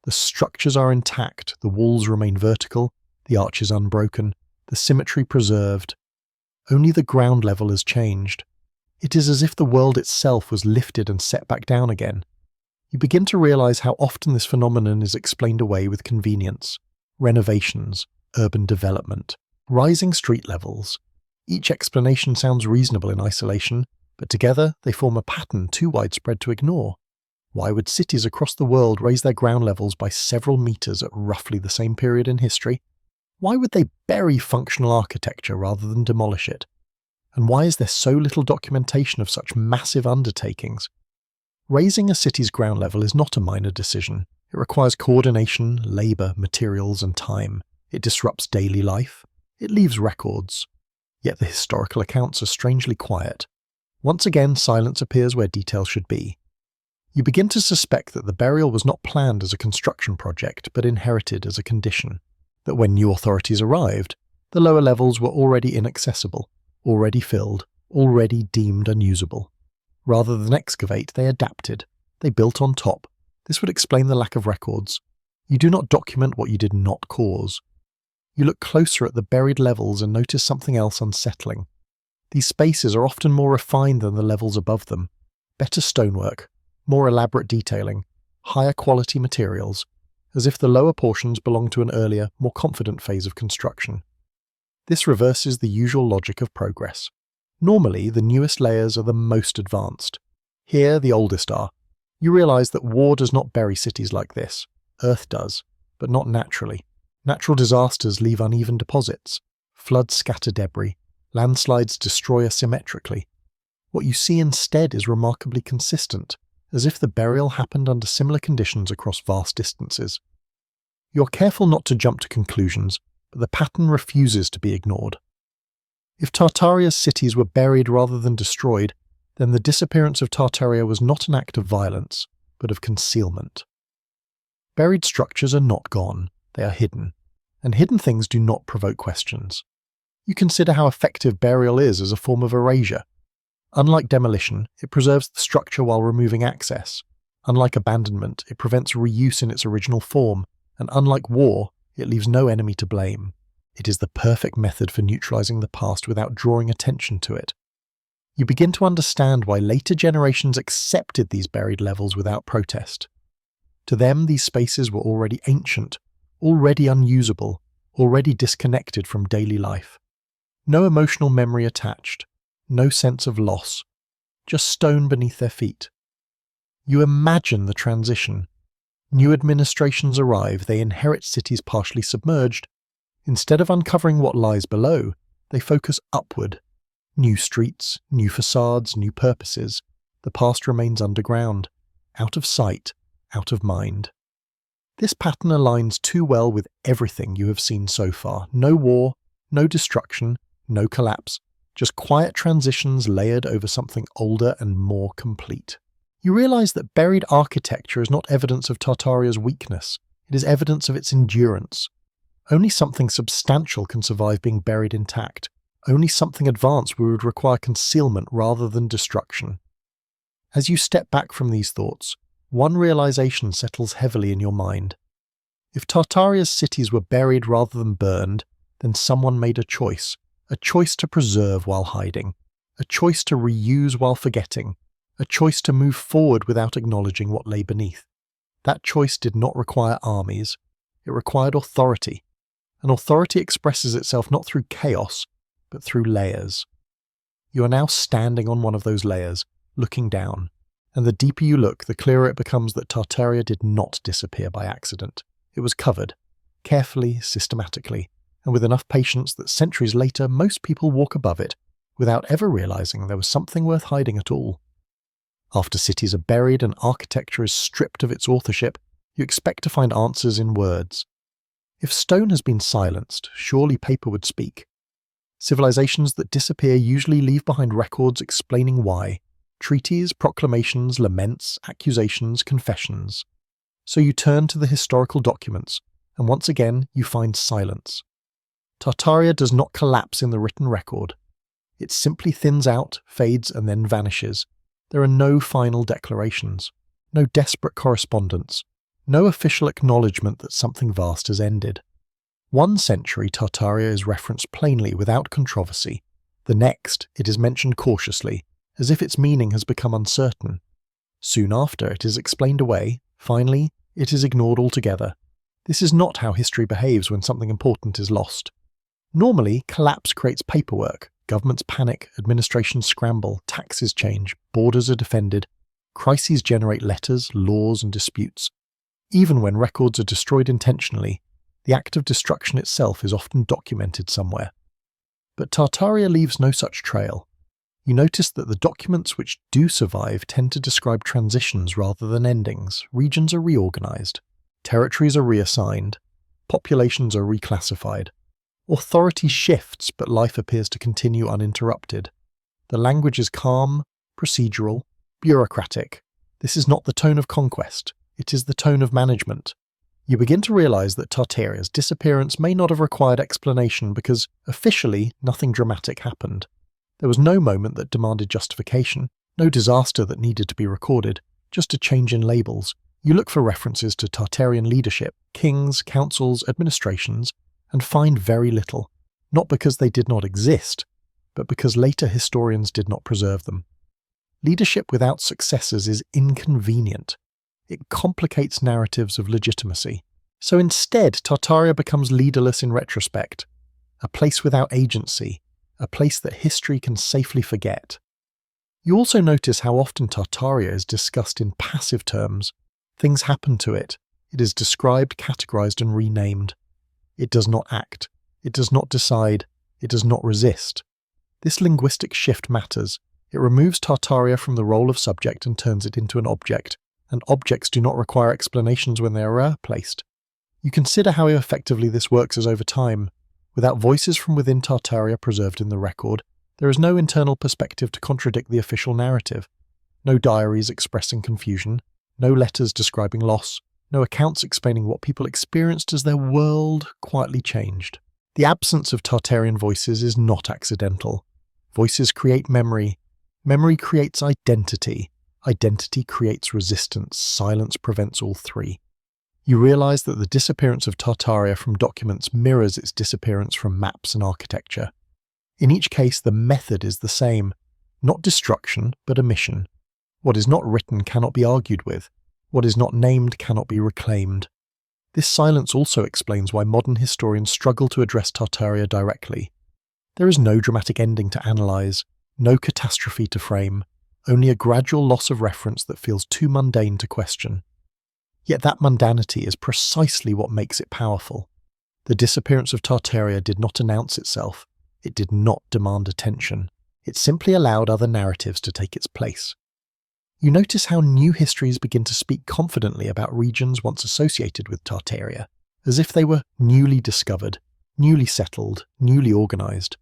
The structures are intact, the walls remain vertical, the arches unbroken, the symmetry preserved. Only the ground level has changed. It is as if the world itself was lifted and set back down again. You begin to realize how often this phenomenon is explained away with convenience, renovations, urban development, rising street levels. Each explanation sounds reasonable in isolation, but together they form a pattern too widespread to ignore. Why would cities across the world raise their ground levels by several meters at roughly the same period in history? Why would they bury functional architecture rather than demolish it? And why is there so little documentation of such massive undertakings? Raising a city's ground level is not a minor decision. It requires coordination, labour, materials, and time. It disrupts daily life. It leaves records. Yet the historical accounts are strangely quiet. Once again, silence appears where detail should be. You begin to suspect that the burial was not planned as a construction project, but inherited as a condition. That when new authorities arrived, the lower levels were already inaccessible, already filled, already deemed unusable. Rather than excavate, they adapted. They built on top. This would explain the lack of records. You do not document what you did not cause. You look closer at the buried levels and notice something else unsettling. These spaces are often more refined than the levels above them. Better stonework, more elaborate detailing, higher quality materials, as if the lower portions belong to an earlier, more confident phase of construction. This reverses the usual logic of progress. Normally, the newest layers are the most advanced. Here, the oldest are. You realize that war does not bury cities like this. Earth does, but not naturally. Natural disasters leave uneven deposits. Floods scatter debris. Landslides destroy asymmetrically. What you see instead is remarkably consistent, as if the burial happened under similar conditions across vast distances. You're careful not to jump to conclusions, but the pattern refuses to be ignored. If Tartaria's cities were buried rather than destroyed, then the disappearance of Tartaria was not an act of violence, but of concealment. Buried structures are not gone, they are hidden, and hidden things do not provoke questions. You consider how effective burial is as a form of erasure. Unlike demolition, it preserves the structure while removing access. Unlike abandonment, it prevents reuse in its original form, and unlike war, it leaves no enemy to blame. It is the perfect method for neutralizing the past without drawing attention to it. You begin to understand why later generations accepted these buried levels without protest. To them, these spaces were already ancient, already unusable, already disconnected from daily life. No emotional memory attached, no sense of loss, just stone beneath their feet. You imagine the transition. New administrations arrive, they inherit cities partially submerged. Instead of uncovering what lies below, they focus upward. New streets, new facades, new purposes. The past remains underground, out of sight, out of mind. This pattern aligns too well with everything you have seen so far. No war, no destruction, no collapse, just quiet transitions layered over something older and more complete. You realize that buried architecture is not evidence of Tartaria's weakness, it is evidence of its endurance. Only something substantial can survive being buried intact. Only something advanced would require concealment rather than destruction. As you step back from these thoughts, one realization settles heavily in your mind. If Tartaria's cities were buried rather than burned, then someone made a choice to preserve while hiding, a choice to reuse while forgetting, a choice to move forward without acknowledging what lay beneath. That choice did not require armies, it required authority. And authority expresses itself not through chaos, but through layers. You are now standing on one of those layers, looking down, and the deeper you look, the clearer it becomes that Tartaria did not disappear by accident. It was covered, carefully, systematically, and with enough patience that centuries later most people walk above it, without ever realizing there was something worth hiding at all. After cities are buried and architecture is stripped of its authorship, you expect to find answers in words. If stone has been silenced, surely paper would speak. Civilizations that disappear usually leave behind records explaining why, Treaties, proclamations, laments, accusations, confessions. So you turn to the historical documents, and once again you find silence. Tartaria does not collapse in the written record. It simply thins out, fades, and then vanishes. There are no final declarations, no desperate correspondence, no official acknowledgement that something vast has ended. One century Tartaria is referenced plainly without controversy. The next, it is mentioned cautiously, as if its meaning has become uncertain. Soon after, it is explained away. Finally, it is ignored altogether. This is not how history behaves when something important is lost. Normally, collapse creates paperwork. Governments panic, administrations scramble, taxes change, borders are defended, crises generate letters, laws, and disputes. Even when records are destroyed intentionally, the act of destruction itself is often documented somewhere. But Tartaria leaves no such trail. You notice that the documents which do survive tend to describe transitions rather than endings. Regions are reorganized, territories are reassigned, populations are reclassified. Authority shifts, but life appears to continue uninterrupted. The language is calm, procedural, bureaucratic. This is not the tone of conquest, it is the tone of management. You begin to realize that Tartaria's disappearance may not have required explanation because, officially, nothing dramatic happened. There was no moment that demanded justification, no disaster that needed to be recorded, just a change in labels. You look for references to Tartarian leadership, kings, councils, administrations, and find very little, not because they did not exist, but because later historians did not preserve them. Leadership without successors is inconvenient. It complicates narratives of legitimacy. So instead, Tartaria becomes leaderless in retrospect, a place without agency, a place that history can safely forget. You also notice how often Tartaria is discussed in passive terms. Things happen to it. It is described, categorized, and renamed. It does not act. It does not decide. It does not resist. This linguistic shift matters. It removes Tartaria from the role of subject and turns it into an object, and objects do not require explanations when they are replaced. You consider how effectively this works as over time. Without voices from within Tartaria preserved in the record, there is no internal perspective to contradict the official narrative. No diaries expressing confusion, no letters describing loss, no accounts explaining what people experienced as their world quietly changed. The absence of Tartarian voices is not accidental. Voices create memory. Memory creates identity. Identity creates resistance. Silence prevents all three. You realize that the disappearance of Tartaria from documents mirrors its disappearance from maps and architecture. In each case, the method is the same. Not destruction, but omission. What is not written cannot be argued with. What is not named cannot be reclaimed. This silence also explains why modern historians struggle to address Tartaria directly. There is no dramatic ending to analyze, no catastrophe to frame, only a gradual loss of reference that feels too mundane to question. Yet that mundanity is precisely what makes it powerful. The disappearance of Tartaria did not announce itself. It did not demand attention. It simply allowed other narratives to take its place. You notice how new histories begin to speak confidently about regions once associated with Tartaria, as if they were newly discovered, newly settled, newly organized.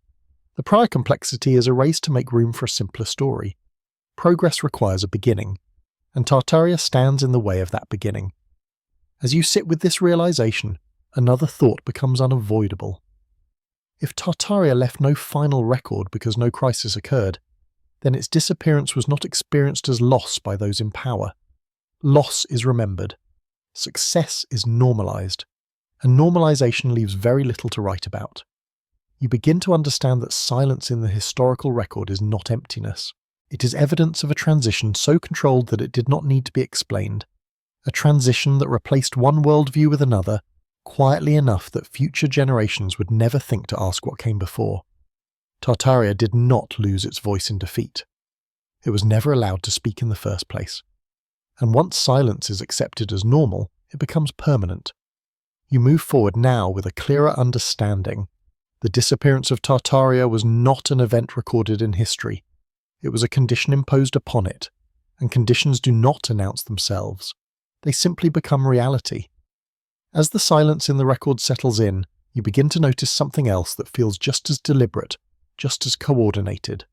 The prior complexity is erased to make room for a simpler story. Progress requires a beginning, and Tartaria stands in the way of that beginning. As you sit with this realization, another thought becomes unavoidable. If Tartaria left no final record because no crisis occurred, then its disappearance was not experienced as loss by those in power. Loss is remembered. Success is normalized, and normalization leaves very little to write about. You begin to understand that silence in the historical record is not emptiness. It is evidence of a transition so controlled that it did not need to be explained. A transition that replaced one worldview with another, quietly enough that future generations would never think to ask what came before. Tartaria did not lose its voice in defeat. It was never allowed to speak in the first place. And once silence is accepted as normal, it becomes permanent. You move forward now with a clearer understanding. The disappearance of Tartaria was not an event recorded in history. It was a condition imposed upon it, and conditions do not announce themselves. They simply become reality. As the silence in the record settles in, you begin to notice something else that feels just as deliberate, just as coordinated.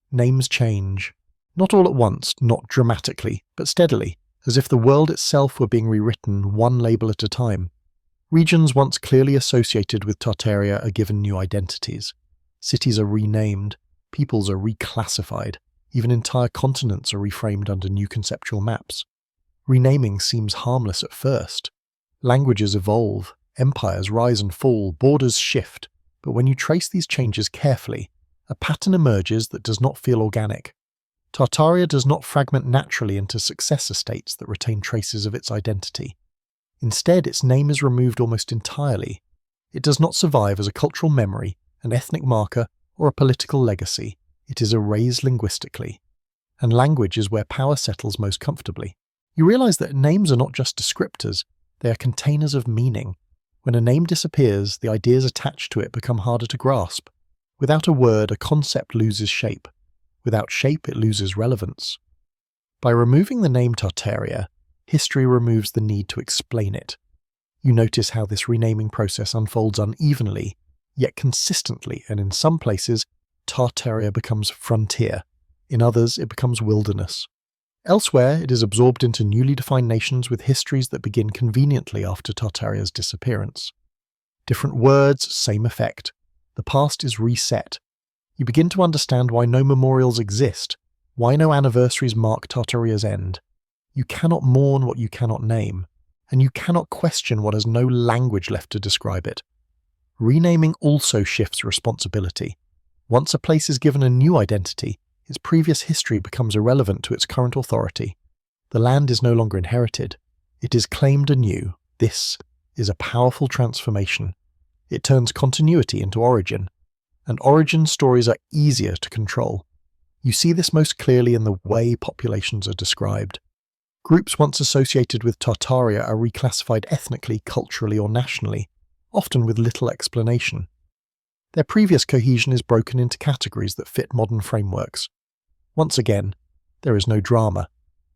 Names change. Not all at once, not dramatically, but steadily, as if the world itself were being rewritten one label at a time. Regions once clearly associated with Tartaria are given new identities. Cities are renamed, peoples are reclassified, even entire continents are reframed under new conceptual maps. Renaming seems harmless at first. Languages evolve, empires rise and fall, borders shift, but when you trace these changes carefully, a pattern emerges that does not feel organic. Tartaria does not fragment naturally into successor states that retain traces of its identity. Instead, its name is removed almost entirely. It does not survive as a cultural memory, an ethnic marker, or a political legacy. It is erased linguistically. And language is where power settles most comfortably. You realize that names are not just descriptors, they are containers of meaning. When a name disappears, the ideas attached to it become harder to grasp. Without a word, a concept loses shape. Without shape, it loses relevance. By removing the name Tartaria, history removes the need to explain it. You notice how this renaming process unfolds unevenly, yet consistently, and in some places, Tartaria becomes frontier. In others, it becomes wilderness. Elsewhere, it is absorbed into newly defined nations with histories that begin conveniently after Tartaria's disappearance. Different words, same effect. The past is reset. You begin to understand why no memorials exist, why no anniversaries mark Tartaria's end. You cannot mourn what you cannot name, and you cannot question what has no language left to describe it. Renaming also shifts responsibility. Once a place is given a new identity, its previous history becomes irrelevant to its current authority. The land is no longer inherited. It is claimed anew. This is a powerful transformation. It turns continuity into origin. And origin stories are easier to control. You see this most clearly in the way populations are described. Groups once associated with Tartaria are reclassified ethnically, culturally, or nationally, often with little explanation. Their previous cohesion is broken into categories that fit modern frameworks. Once again, there is no drama,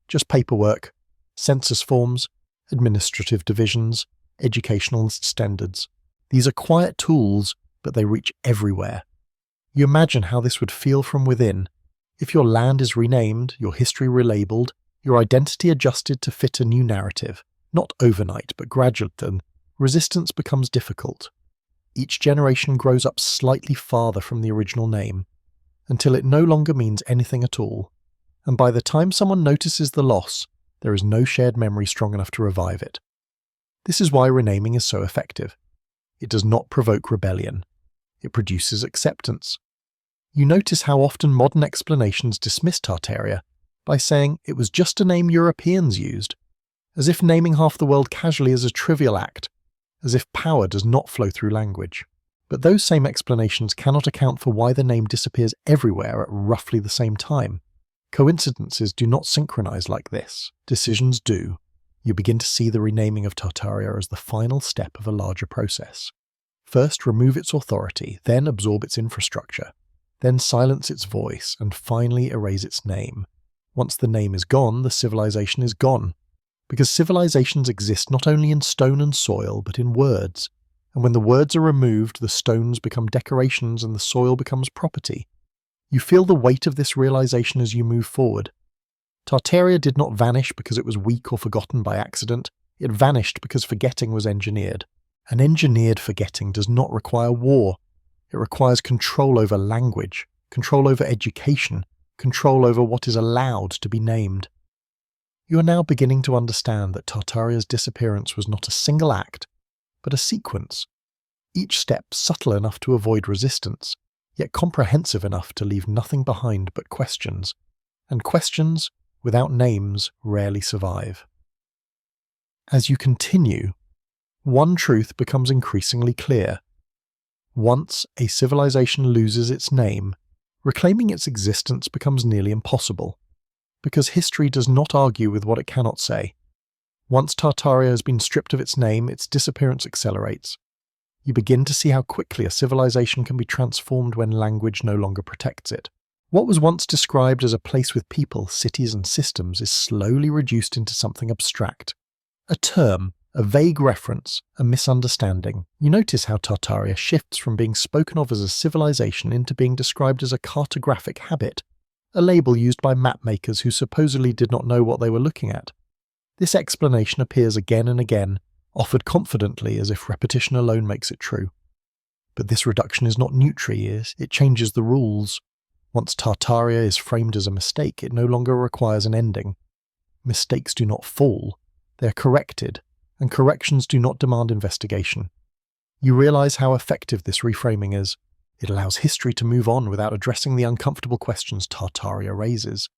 just paperwork, census forms, administrative divisions, educational standards. These are quiet tools, but they reach everywhere. You imagine how this would feel from within. If your land is renamed, your history relabeled, your identity adjusted to fit a new narrative, not overnight but gradually, then resistance becomes difficult. Each generation grows up slightly farther from the original name, until it no longer means anything at all. And by the time someone notices the loss, there is no shared memory strong enough to revive it. This is why renaming is so effective. It does not provoke rebellion. It produces acceptance. You notice how often modern explanations dismiss Tartaria by saying it was just a name Europeans used, as if naming half the world casually is a trivial act, as if power does not flow through language. But those same explanations cannot account for why the name disappears everywhere at roughly the same time. Coincidences do not synchronize like this. Decisions do. You begin to see the renaming of Tartaria as the final step of a larger process. First, remove its authority, then absorb its infrastructure, then silence its voice, and finally erase its name. Once the name is gone, the civilization is gone. Because civilizations exist not only in stone and soil, but in words. And when the words are removed, the stones become decorations and the soil becomes property. You feel the weight of this realization as you move forward. Tartaria did not vanish because it was weak or forgotten by accident. It vanished because forgetting was engineered. An engineered forgetting does not require war. It requires control over language, control over education, control over what is allowed to be named. You are now beginning to understand that Tartaria's disappearance was not a single act, but a sequence, each step subtle enough to avoid resistance, yet comprehensive enough to leave nothing behind but questions, and questions, without names, rarely survive. As you continue, one truth becomes increasingly clear. Once a civilization loses its name, reclaiming its existence becomes nearly impossible, because history does not argue with what it cannot say. Once Tartaria has been stripped of its name, its disappearance accelerates. You begin to see how quickly a civilization can be transformed when language no longer protects it. What was once described as a place with people, cities and systems is slowly reduced into something abstract. A term, a vague reference, a misunderstanding. You notice how Tartaria shifts from being spoken of as a civilization into being described as a cartographic habit, a label used by map makers who supposedly did not know what they were looking at. This explanation appears again and again, offered confidently as if repetition alone makes it true. But this reduction is not nutri, it changes the rules. Once Tartaria is framed as a mistake, it no longer requires an ending. Mistakes do not fall, they are corrected, and corrections do not demand investigation. You realize how effective this reframing is. It allows history to move on without addressing the uncomfortable questions Tartaria raises.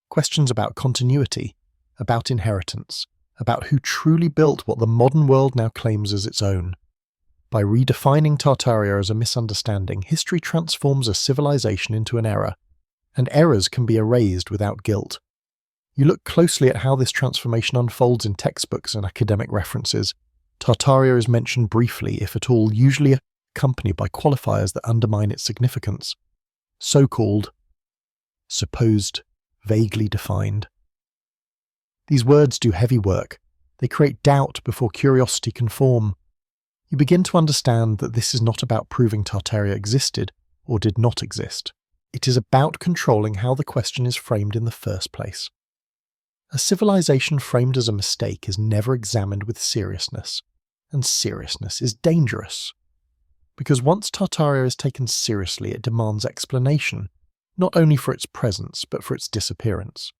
Questions about continuity, about inheritance, about who truly built what the modern world now claims as its own. By redefining Tartaria as a misunderstanding, history transforms a civilization into an error, and errors can be erased without guilt. You look closely at how this transformation unfolds in textbooks and academic references. Tartaria is mentioned briefly, if at all, usually accompanied by qualifiers that undermine its significance. So-called, supposed, vaguely defined. These words do heavy work. They create doubt before curiosity can form. You begin to understand that this is not about proving Tartaria existed or did not exist. It is about controlling how the question is framed in the first place. A civilization framed as a mistake is never examined with seriousness, and seriousness is dangerous. Because once Tartaria is taken seriously, it demands explanation, not only for its presence, but for its disappearance.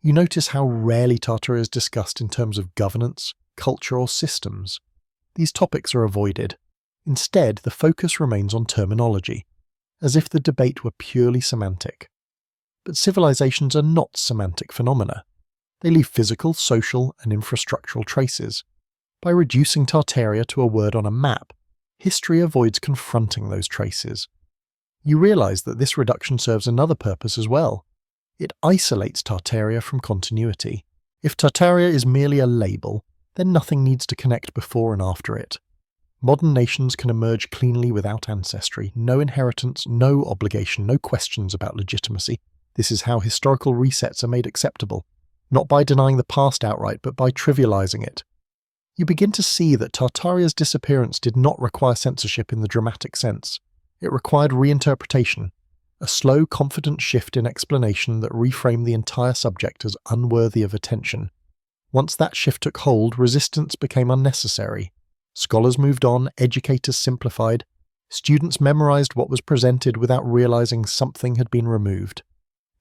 You notice how rarely Tartaria is discussed in terms of governance, culture, or systems. These topics are avoided. Instead, the focus remains on terminology, as if the debate were purely semantic. But civilizations are not semantic phenomena. They leave physical, social, and infrastructural traces. By reducing Tartaria to a word on a map, history avoids confronting those traces. You realize that this reduction serves another purpose as well. It isolates Tartaria from continuity. If Tartaria is merely a label, then nothing needs to connect before and after it. Modern nations can emerge cleanly without ancestry, no inheritance, no obligation, no questions about legitimacy. This is how historical resets are made acceptable, not by denying the past outright, but by trivializing it. You begin to see that Tartaria's disappearance did not require censorship in the dramatic sense. It required reinterpretation, a slow, confident shift in explanation that reframed the entire subject as unworthy of attention. Once that shift took hold, resistance became unnecessary. Scholars moved on, educators simplified, students memorized what was presented without realizing something had been removed.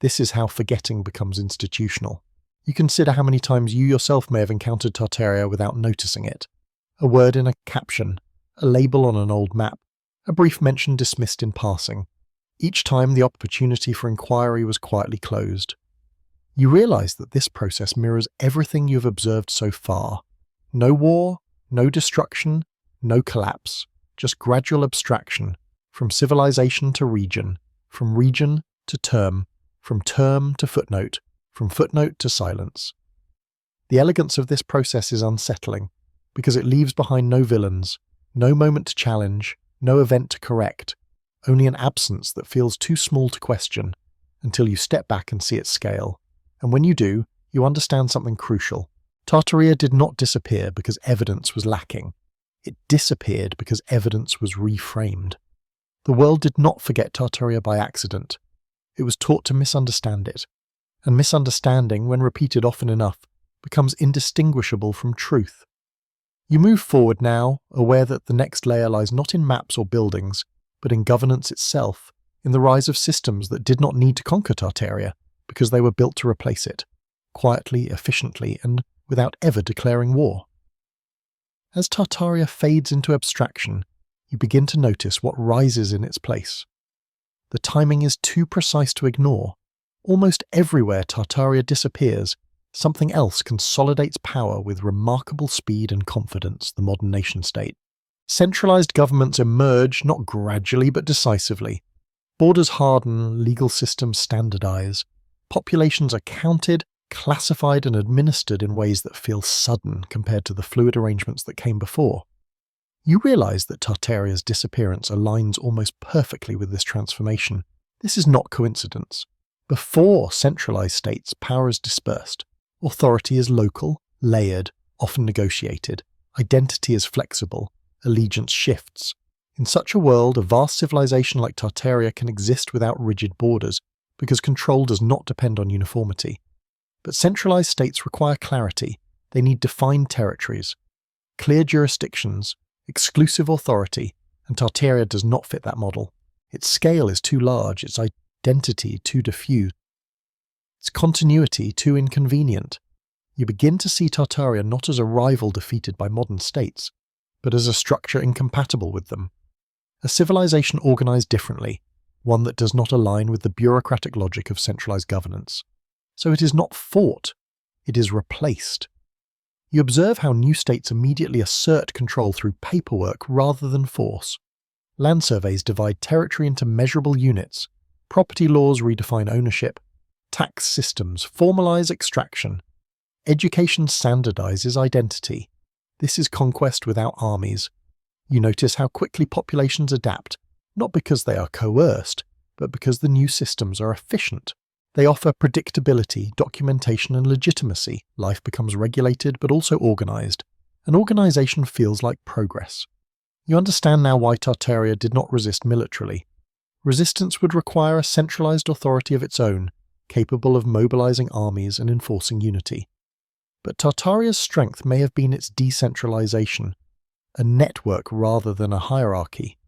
This is how forgetting becomes institutional. You consider how many times you yourself may have encountered Tartaria without noticing it. A word in a caption, a label on an old map, a brief mention dismissed in passing. Each time the opportunity for inquiry was quietly closed. You realize that this process mirrors everything you've observed so far. No war, no destruction, no collapse, just gradual abstraction, from civilization to region, from region to term, from term to footnote, from footnote to silence. The elegance of this process is unsettling, because it leaves behind no villains, no moment to challenge, no event to correct, only an absence that feels too small to question, until you step back and see its scale. And when you do, you understand something crucial. Tartaria did not disappear because evidence was lacking. It disappeared because evidence was reframed. The world did not forget Tartaria by accident. It was taught to misunderstand it. And misunderstanding, when repeated often enough, becomes indistinguishable from truth. You move forward now, aware that the next layer lies not in maps or buildings, but in governance itself, in the rise of systems that did not need to conquer Tartaria, because they were built to replace it, quietly, efficiently, and without ever declaring war. As Tartaria fades into abstraction, you begin to notice what rises in its place. The timing is too precise to ignore. Almost everywhere Tartaria disappears, something else consolidates power with remarkable speed and confidence, the modern nation-state. Centralized governments emerge, not gradually but decisively. Borders harden, legal systems standardize. Populations are counted, classified and administered in ways that feel sudden compared to the fluid arrangements that came before. You realize that Tartaria's disappearance aligns almost perfectly with this transformation. This is not coincidence. Before centralized states, power is dispersed. Authority is local, layered, often negotiated. Identity is flexible. Allegiance shifts. In such a world, a vast civilization like Tartaria can exist without rigid borders, because control does not depend on uniformity. But centralized states require clarity. They need defined territories, clear jurisdictions, exclusive authority, and Tartaria does not fit that model. Its scale is too large, its identity too diffuse, its continuity too inconvenient. You begin to see Tartaria not as a rival defeated by modern states, but as a structure incompatible with them. A civilization organized differently, one that does not align with the bureaucratic logic of centralized governance. So it is not fought, it is replaced. You observe how new states immediately assert control through paperwork rather than force. Land surveys divide territory into measurable units, property laws redefine ownership, tax systems formalize extraction, education standardizes identity. This is conquest without armies. You notice how quickly populations adapt, not because they are coerced, but because the new systems are efficient. They offer predictability, documentation, and legitimacy. Life becomes regulated but also organized. An organization feels like progress. You understand now why Tartaria did not resist militarily. Resistance would require a centralized authority of its own, capable of mobilizing armies and enforcing unity. But Tartaria's strength may have been its decentralization, a network rather than a hierarchy.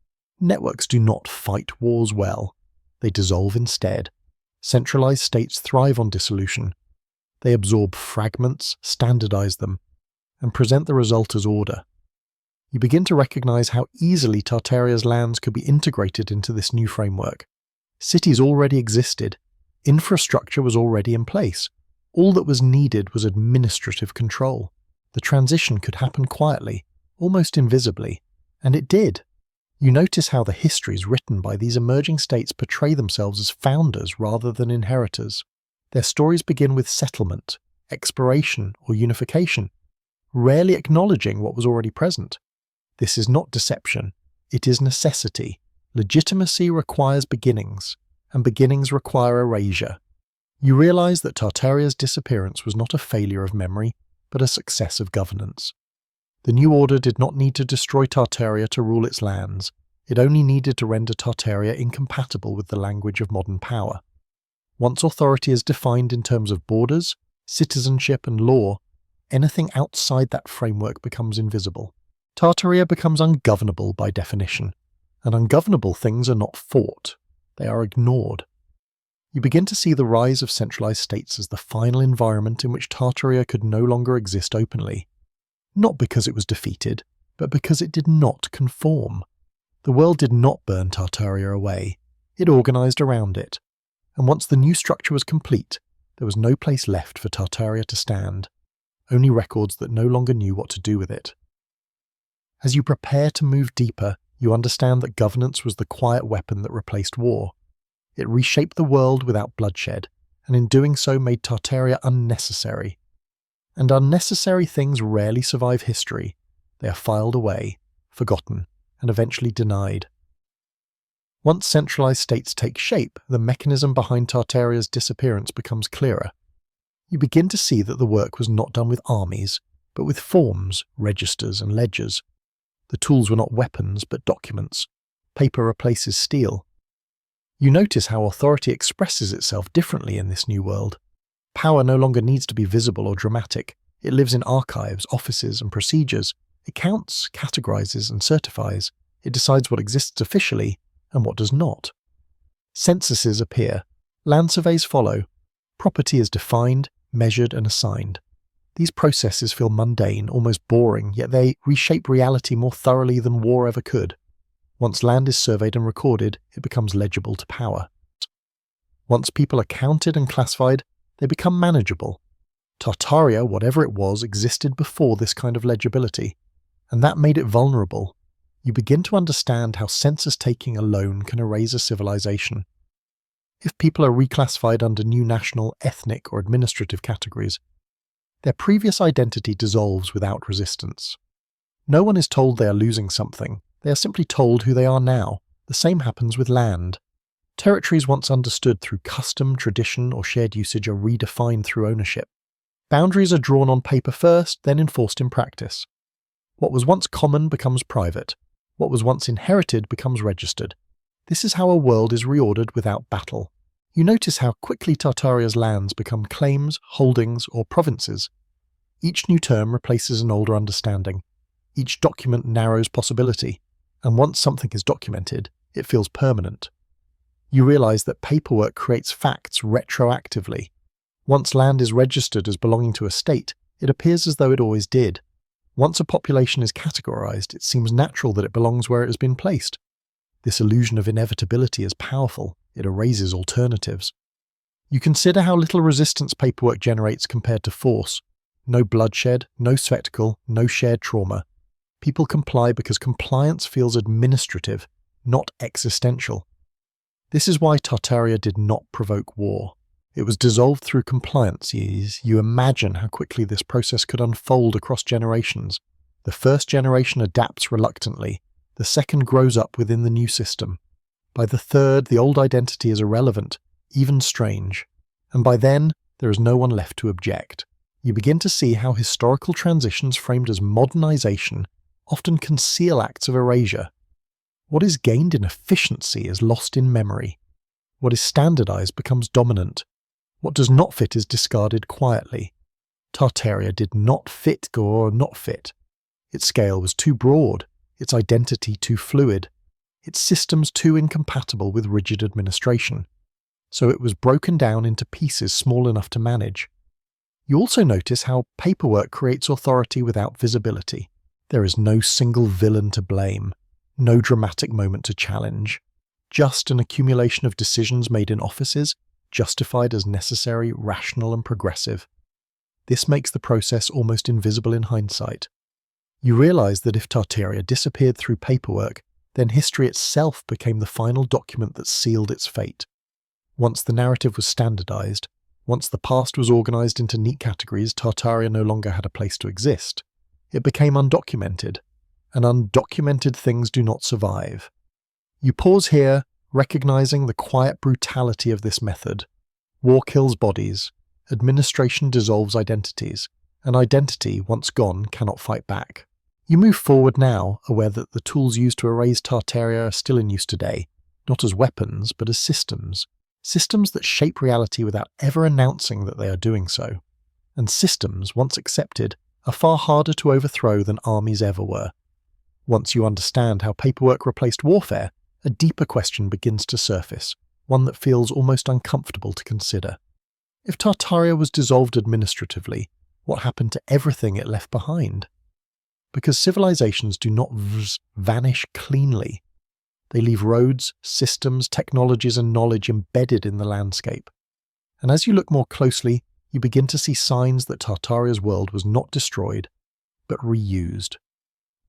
Networks do not fight wars well. They dissolve instead. Centralized states thrive on dissolution. They absorb fragments, standardize them, and present the result as order. You begin to recognize how easily Tartaria's lands could be integrated into this new framework. Cities already existed. Infrastructure was already in place. All that was needed was administrative control. The transition could happen quietly, almost invisibly, and it did. You notice how the histories written by these emerging states portray themselves as founders rather than inheritors. Their stories begin with settlement, exploration, or unification, rarely acknowledging what was already present. This is not deception, it is necessity. Legitimacy requires beginnings, and beginnings require erasure. You realize that Tartaria's disappearance was not a failure of memory, but a success of governance. The new order did not need to destroy Tartaria to rule its lands. It only needed to render Tartaria incompatible with the language of modern power. Once authority is defined in terms of borders, citizenship, and law, anything outside that framework becomes invisible. Tartaria becomes ungovernable by definition, and ungovernable things are not fought. They are ignored. You begin to see the rise of centralized states as the final environment in which Tartaria could no longer exist openly. Not because it was defeated, but because it did not conform. The world did not burn Tartaria away. It organized around it. And once the new structure was complete, there was no place left for Tartaria to stand, only records that no longer knew what to do with it. As you prepare to move deeper, you understand that governance was the quiet weapon that replaced war. It reshaped the world without bloodshed, and in doing so made Tartaria unnecessary. And unnecessary things rarely survive history. They are filed away, forgotten, and eventually denied. Once centralized states take shape, the mechanism behind Tartaria's disappearance becomes clearer. You begin to see that the work was not done with armies, but with forms, registers, and ledgers. The tools were not weapons, but documents. Paper replaces steel. You notice how authority expresses itself differently in this new world. Power no longer needs to be visible or dramatic. It lives in archives, offices, and procedures. It counts, categorizes, and certifies. It decides what exists officially and what does not. Censuses appear. Land surveys follow. Property is defined, measured, and assigned. These processes feel mundane, almost boring, yet they reshape reality more thoroughly than war ever could. Once land is surveyed and recorded, it becomes legible to power. Once people are counted and classified, they become manageable. Tartaria, whatever it was, existed before this kind of legibility, and that made it vulnerable. You begin to understand how census-taking alone can erase a civilization. If people are reclassified under new national, ethnic, or administrative categories, their previous identity dissolves without resistance. No one is told they are losing something, they are simply told who they are now. The same happens with land. Territories once understood through custom, tradition, or shared usage are redefined through ownership. Boundaries are drawn on paper first, then enforced in practice. What was once common becomes private. What was once inherited becomes registered. This is how a world is reordered without battle. You notice how quickly Tartaria's lands become claims, holdings, or provinces. Each new term replaces an older understanding. Each document narrows possibility, and once something is documented, it feels permanent. You realize that paperwork creates facts retroactively. Once land is registered as belonging to a state, it appears as though it always did. Once a population is categorized, it seems natural that it belongs where it has been placed. This illusion of inevitability is powerful. It erases alternatives. You consider how little resistance paperwork generates compared to force. No bloodshed, no spectacle, no shared trauma. People comply because compliance feels administrative, not existential. This is why Tartaria did not provoke war. It was dissolved through compliance. You imagine how quickly this process could unfold across generations. The first generation adapts reluctantly. The second grows up within the new system. By the third, the old identity is irrelevant, even strange. And by then, there is no one left to object. You begin to see how historical transitions framed as modernization often conceal acts of erasure. What is gained in efficiency is lost in memory. What is standardized becomes dominant. What does not fit is discarded quietly. Tartaria did not fit or not fit. Its scale was too broad, its identity too fluid, its systems too incompatible with rigid administration. So it was broken down into pieces small enough to manage. You also notice how paperwork creates authority without visibility. There is no single villain to blame, no dramatic moment to challenge, just an accumulation of decisions made in offices, justified as necessary, rational and progressive. This makes the process almost invisible in hindsight. You realize that if Tartaria disappeared through paperwork, then history itself became the final document that sealed its fate. Once the narrative was standardized, once the past was organized into neat categories, Tartaria no longer had a place to exist. It became undocumented, and undocumented things do not survive. You pause here, recognizing the quiet brutality of this method. War kills bodies, administration dissolves identities, and identity, once gone, cannot fight back. You move forward now, aware that the tools used to erase Tartaria are still in use today, not as weapons, but as systems. Systems that shape reality without ever announcing that they are doing so. And systems, once accepted, are far harder to overthrow than armies ever were. Once you understand how paperwork replaced warfare, a deeper question begins to surface, one that feels almost uncomfortable to consider. If Tartaria was dissolved administratively, what happened to everything it left behind? Because civilizations do not vanish cleanly. They leave roads, systems, technologies and knowledge embedded in the landscape. And as you look more closely, you begin to see signs that Tartaria's world was not destroyed, but reused.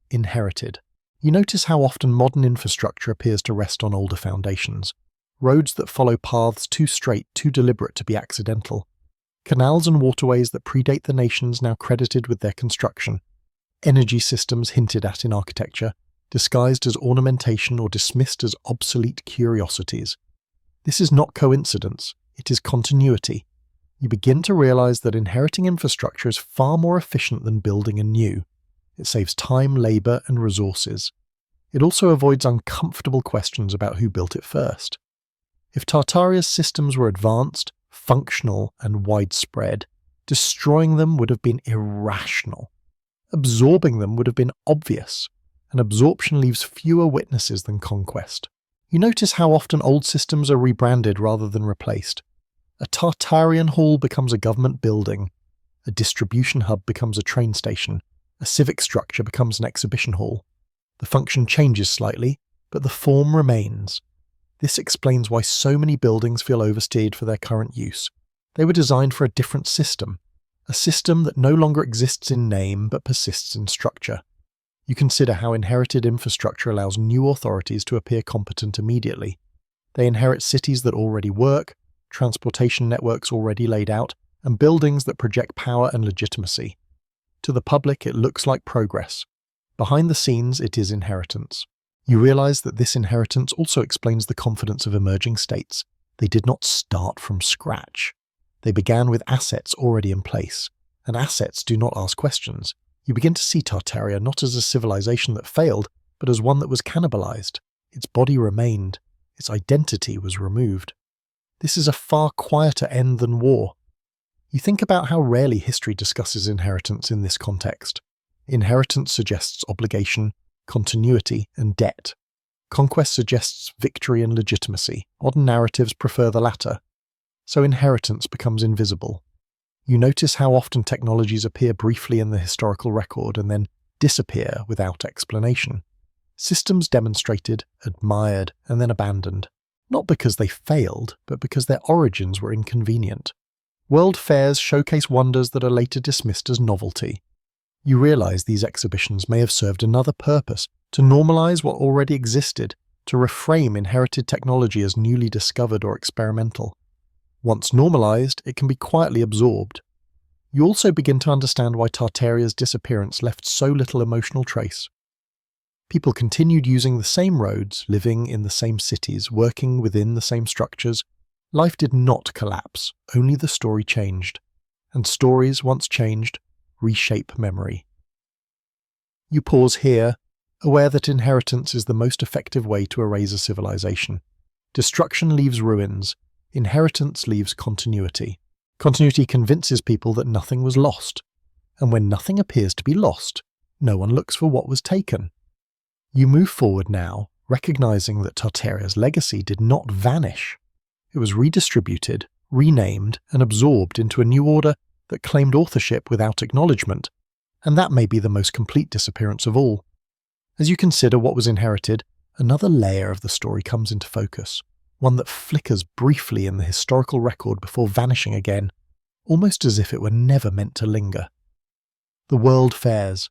Inherited. You notice how often modern infrastructure appears to rest on older foundations. Roads that follow paths too straight, too deliberate to be accidental. Canals and waterways that predate the nations now credited with their construction. Energy systems hinted at in architecture, disguised as ornamentation or dismissed as obsolete curiosities. This is not coincidence, it is continuity. You begin to realize that inheriting infrastructure is far more efficient than building anew. It saves time, labor, and resources. It also avoids uncomfortable questions about who built it first. If Tartaria's systems were advanced, functional, and widespread, destroying them would have been irrational. Absorbing them would have been obvious, and absorption leaves fewer witnesses than conquest. You notice how often old systems are rebranded rather than replaced. A Tartarian hall becomes a government building, a distribution hub becomes a train station, a civic structure becomes an exhibition hall. The function changes slightly, but the form remains. This explains why so many buildings feel oversteered for their current use. They were designed for a different system, a system that no longer exists in name but persists in structure. You consider how inherited infrastructure allows new authorities to appear competent immediately. They inherit cities that already work, transportation networks already laid out, and buildings that project power and legitimacy. To the public, it looks like progress. Behind the scenes, it is inheritance. You realize that this inheritance also explains the confidence of emerging states. They did not start from scratch. They began with assets already in place, and assets do not ask questions. You begin to see Tartaria not as a civilization that failed, but as one that was cannibalized. Its body remained. Its identity was removed. This is a far quieter end than war. You think about how rarely history discusses inheritance in this context. Inheritance suggests obligation, continuity, and debt. Conquest suggests victory and legitimacy. Modern narratives prefer the latter. So inheritance becomes invisible. You notice how often technologies appear briefly in the historical record and then disappear without explanation. Systems demonstrated, admired, and then abandoned. Not because they failed, but because their origins were inconvenient. World fairs showcase wonders that are later dismissed as novelty. You realize these exhibitions may have served another purpose, to normalize what already existed, to reframe inherited technology as newly discovered or experimental. Once normalized, it can be quietly absorbed. You also begin to understand why Tartaria's disappearance left so little emotional trace. People continued using the same roads, living in the same cities, working within the same structures. Life did not collapse, only the story changed. And stories, once changed, reshape memory. You pause here, aware that inheritance is the most effective way to erase a civilization. Destruction leaves ruins. Inheritance leaves continuity. Continuity convinces people that nothing was lost. And when nothing appears to be lost, no one looks for what was taken. You move forward now, recognizing that Tartaria's legacy did not vanish. It was redistributed, renamed, and absorbed into a new order that claimed authorship without acknowledgement, and that may be the most complete disappearance of all. As you consider what was inherited, another layer of the story comes into focus, one that flickers briefly in the historical record before vanishing again, almost as if it were never meant to linger. The world fairs.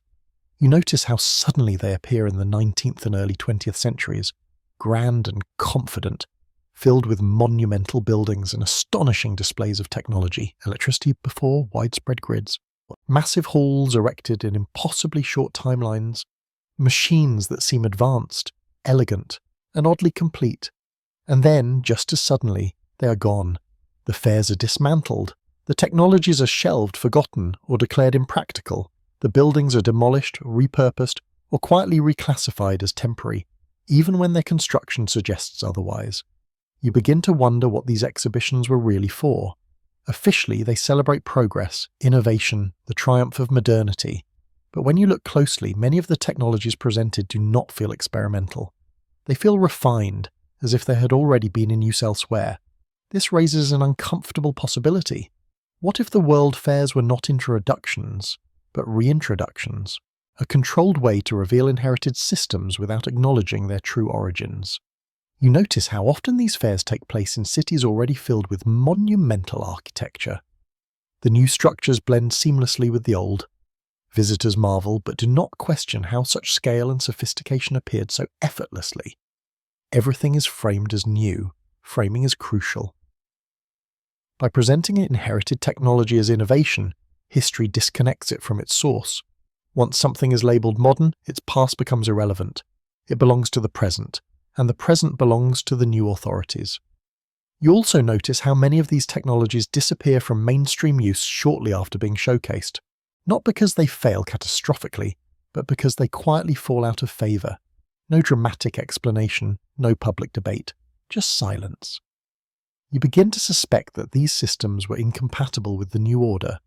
You notice how suddenly they appear in the 19th and early 20th centuries, grand and confident, filled with monumental buildings and astonishing displays of technology, electricity before widespread grids, massive halls erected in impossibly short timelines, machines that seem advanced, elegant, and oddly complete. And then, just as suddenly, they are gone. The fairs are dismantled. The technologies are shelved, forgotten, or declared impractical. The buildings are demolished, repurposed, or quietly reclassified as temporary, even when their construction suggests otherwise. You begin to wonder what these exhibitions were really for. Officially, they celebrate progress, innovation, the triumph of modernity. But when you look closely, many of the technologies presented do not feel experimental. They feel refined, as if they had already been in use elsewhere. This raises an uncomfortable possibility. What if the world fairs were not introductions, but reintroductions? A controlled way to reveal inherited systems without acknowledging their true origins. You notice how often these fairs take place in cities already filled with monumental architecture. The new structures blend seamlessly with the old. Visitors marvel, but do not question how such scale and sophistication appeared so effortlessly. Everything is framed as new. Framing is crucial. By presenting inherited technology as innovation, history disconnects it from its source. Once something is labelled modern, its past becomes irrelevant. It belongs to the present, and the present belongs to the new authorities. You also notice how many of these technologies disappear from mainstream use shortly after being showcased. Not because they fail catastrophically, but because they quietly fall out of favour. No dramatic explanation, no public debate, just silence. You begin to suspect that these systems were incompatible with the new order.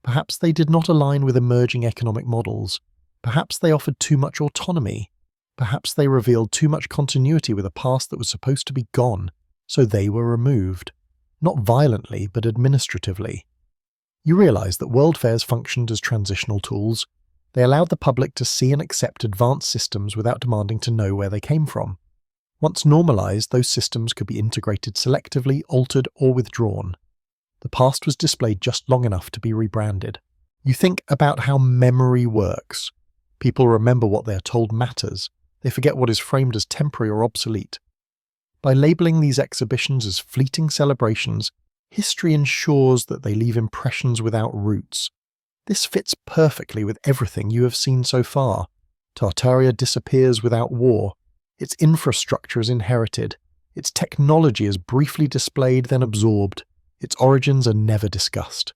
Perhaps they did not align with emerging economic models. Perhaps they offered too much autonomy. Perhaps they revealed too much continuity with a past that was supposed to be gone, so they were removed. Not violently, but administratively. You realize that world fairs functioned as transitional tools. They allowed the public to see and accept advanced systems without demanding to know where they came from. Once normalized, those systems could be integrated selectively, altered, or withdrawn. The past was displayed just long enough to be rebranded. You think about how memory works. People remember what they are told matters. They forget what is framed as temporary or obsolete. By labeling these exhibitions as fleeting celebrations, history ensures that they leave impressions without roots. This fits perfectly with everything you have seen so far. Tartaria disappears without war. Its infrastructure is inherited. Its technology is briefly displayed then absorbed. Its origins are never discussed.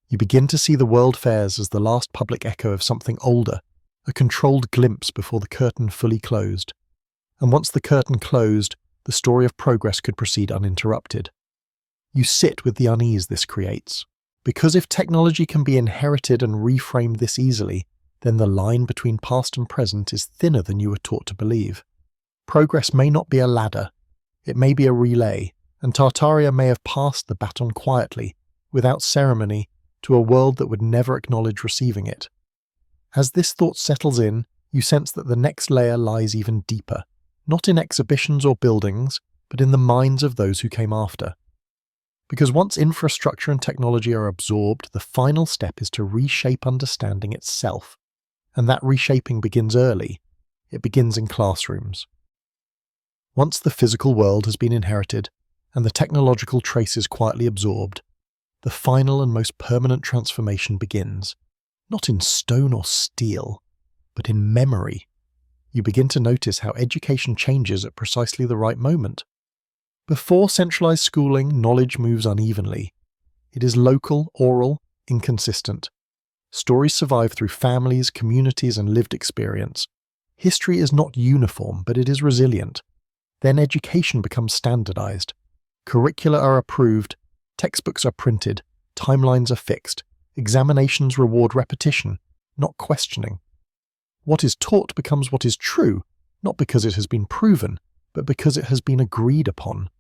You begin to see the world fairs as the last public echo of something older, a controlled glimpse before the curtain fully closed. And once the curtain closed, the story of progress could proceed uninterrupted. You sit with the unease this creates. Because if technology can be inherited and reframed this easily, then the line between past and present is thinner than you were taught to believe. Progress may not be a ladder, it may be a relay, and Tartaria may have passed the baton quietly, without ceremony, to a world that would never acknowledge receiving it. As this thought settles in, you sense that the next layer lies even deeper, not in exhibitions or buildings, but in the minds of those who came after. Because once infrastructure and technology are absorbed, the final step is to reshape understanding itself. And that reshaping begins early. It begins in classrooms. Once the physical world has been inherited, and the technological traces quietly absorbed, the final and most permanent transformation begins. Not in stone or steel, but in memory. You begin to notice how education changes at precisely the right moment. Before centralized schooling, knowledge moves unevenly. It is local, oral, inconsistent. Stories survive through families, communities, and lived experience. History is not uniform, but it is resilient. Then education becomes standardized. Curricula are approved, textbooks are printed, timelines are fixed, examinations reward repetition, not questioning. What is taught becomes what is true, not because it has been proven, but because it has been agreed upon.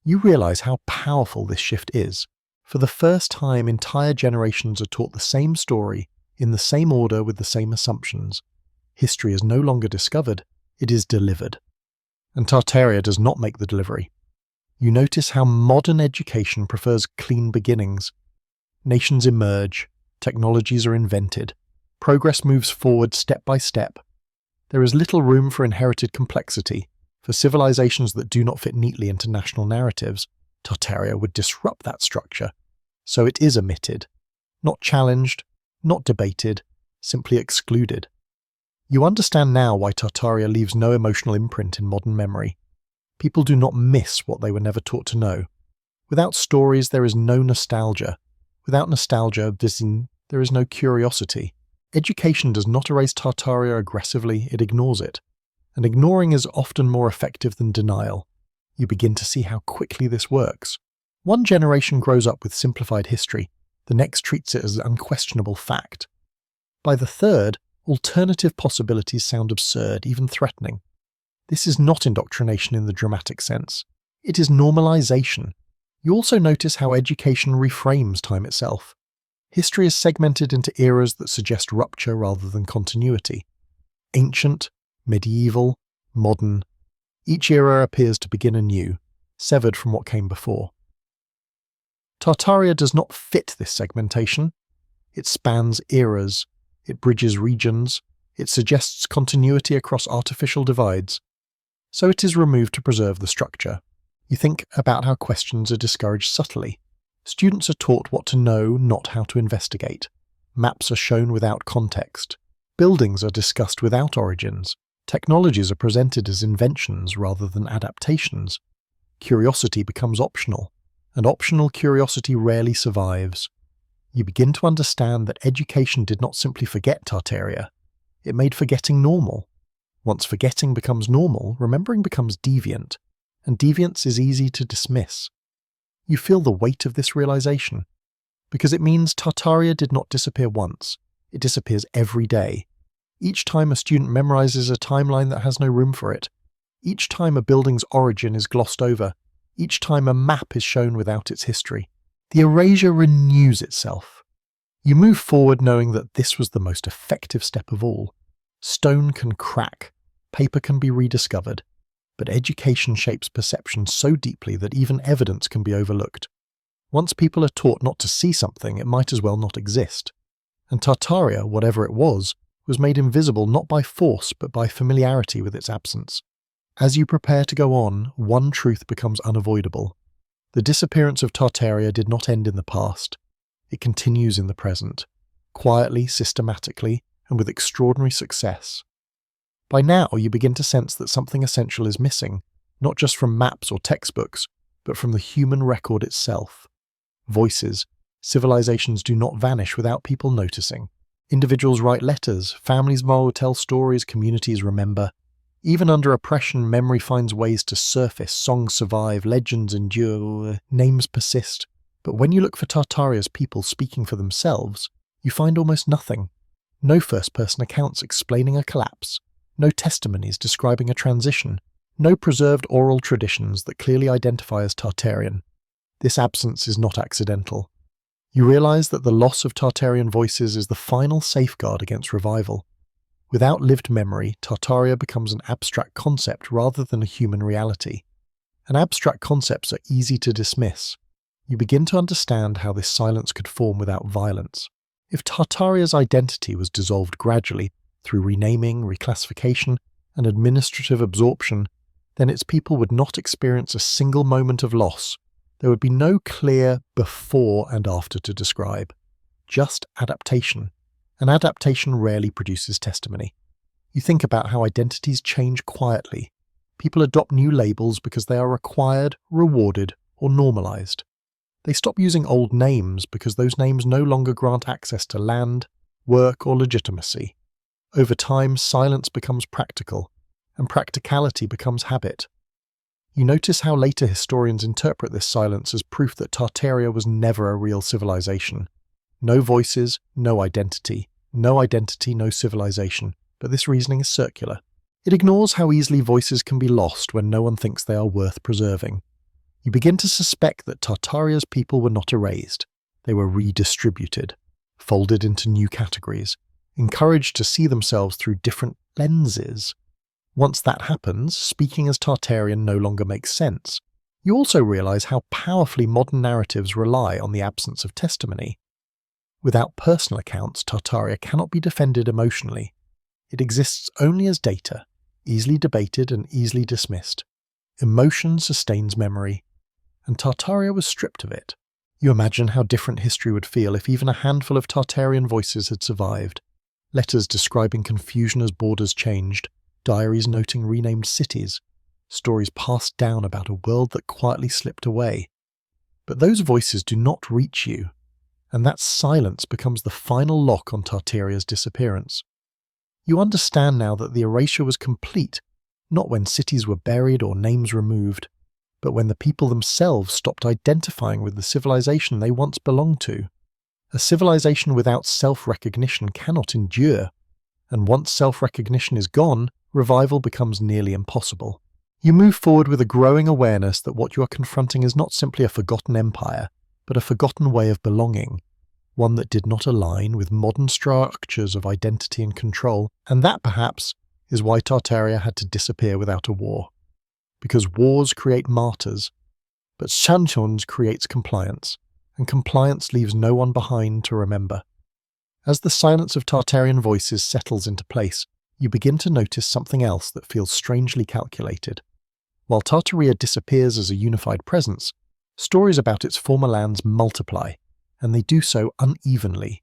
You realize how powerful this shift is. For the first time, entire generations are taught the same story, in the same order with the same assumptions. History is no longer discovered, it is delivered. And Tartaria does not make the delivery. You notice how modern education prefers clean beginnings. Nations emerge, technologies are invented, progress moves forward step by step. There is little room for inherited complexity. For civilizations that do not fit neatly into national narratives, Tartaria would disrupt that structure. So it is omitted, not challenged, not debated, simply excluded. You understand now why Tartaria leaves no emotional imprint in modern memory. People do not miss what they were never taught to know. Without stories, there is no nostalgia. Without nostalgia, there is no curiosity. Education does not erase Tartaria aggressively, it ignores it. And ignoring is often more effective than denial. You begin to see how quickly this works. One generation grows up with simplified history, the next treats it as unquestionable fact. By the third, alternative possibilities sound absurd, even threatening. This is not indoctrination in the dramatic sense. It is normalization. You also notice how education reframes time itself. History is segmented into eras that suggest rupture rather than continuity. Ancient, medieval, modern. Each era appears to begin anew, severed from what came before. Tartaria does not fit this segmentation. It spans eras, it bridges regions, it suggests continuity across artificial divides. So it is removed to preserve the structure. You think about how questions are discouraged subtly. Students are taught what to know, not how to investigate. Maps are shown without context. Buildings are discussed without origins. Technologies are presented as inventions rather than adaptations. Curiosity becomes optional, and optional curiosity rarely survives. You begin to understand that education did not simply forget Tartaria. It made forgetting normal. Once forgetting becomes normal, remembering becomes deviant, and deviance is easy to dismiss. You feel the weight of this realization, because it means Tartaria did not disappear once, it disappears every day. Each time a student memorizes a timeline that has no room for it, each time a building's origin is glossed over, each time a map is shown without its history, the erasure renews itself. You move forward knowing that this was the most effective step of all. Stone can crack, paper can be rediscovered, but education shapes perception so deeply that even evidence can be overlooked. Once people are taught not to see something, it might as well not exist. And Tartaria, whatever it was made invisible not by force but by familiarity with its absence. As you prepare to go on, one truth becomes unavoidable. The disappearance of Tartaria did not end in the past. It continues in the present, quietly, systematically, and with extraordinary success. By now, you begin to sense that something essential is missing, not just from maps or textbooks, but from the human record itself. Voices, civilizations do not vanish without people noticing. Individuals write letters, families tell stories, communities remember. Even under oppression, memory finds ways to surface, songs survive, legends endure, names persist. But when you look for Tartaria's people speaking for themselves, you find almost nothing. No first-person accounts explaining a collapse, no testimonies describing a transition, no preserved oral traditions that clearly identify as Tartarian. This absence is not accidental. You realize that the loss of Tartarian voices is the final safeguard against revival. Without lived memory, Tartaria becomes an abstract concept rather than a human reality. And abstract concepts are easy to dismiss. You begin to understand how this silence could form without violence. If Tartaria's identity was dissolved gradually, through renaming, reclassification, and administrative absorption, then its people would not experience a single moment of loss. There would be no clear before and after to describe. Just adaptation. And adaptation rarely produces testimony. You think about how identities change quietly. People adopt new labels because they are required, rewarded, or normalized. They stop using old names because those names no longer grant access to land, work, or legitimacy. Over time, silence becomes practical, and practicality becomes habit. You notice how later historians interpret this silence as proof that Tartaria was never a real civilization. No voices, no identity. No identity, no civilization. But this reasoning is circular. It ignores how easily voices can be lost when no one thinks they are worth preserving. You begin to suspect that Tartaria's people were not erased. They were redistributed, folded into new categories, encouraged to see themselves through different lenses. Once that happens, speaking as Tartarian no longer makes sense. You also realize how powerfully modern narratives rely on the absence of testimony. Without personal accounts, Tartaria cannot be defended emotionally. It exists only as data, easily debated and easily dismissed. Emotion sustains memory, and Tartaria was stripped of it. You imagine how different history would feel if even a handful of Tartarian voices had survived. Letters describing confusion as borders changed, diaries noting renamed cities, stories passed down about a world that quietly slipped away. But those voices do not reach you, and that silence becomes the final lock on Tartaria's disappearance. You understand now that the erasure was complete, not when cities were buried or names removed, but when the people themselves stopped identifying with the civilization they once belonged to. A civilization without self-recognition cannot endure, and once self-recognition is gone, revival becomes nearly impossible. You move forward with a growing awareness that what you are confronting is not simply a forgotten empire, but a forgotten way of belonging, one that did not align with modern structures of identity and control, and that, perhaps, is why Tartaria had to disappear without a war. Because wars create martyrs, but Shanshons creates compliance, and compliance leaves no one behind to remember. As the silence of Tartarian voices settles into place, you begin to notice something else that feels strangely calculated. While Tartaria disappears as a unified presence, stories about its former lands multiply, and they do so unevenly.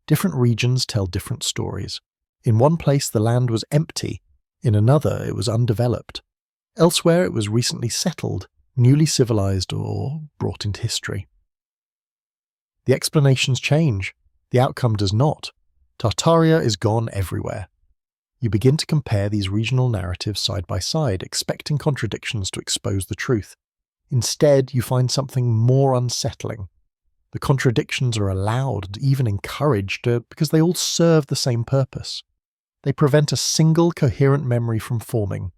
Different regions tell different stories. In one place the land was empty, in another it was undeveloped. Elsewhere it was recently settled, newly civilized, or brought into history. The explanations change, the outcome does not. Tartaria is gone everywhere. You begin to compare these regional narratives side by side, expecting contradictions to expose the truth. Instead, you find something more unsettling. The contradictions are allowed, even encouraged, because they all serve the same purpose. They prevent a single coherent memory from forming.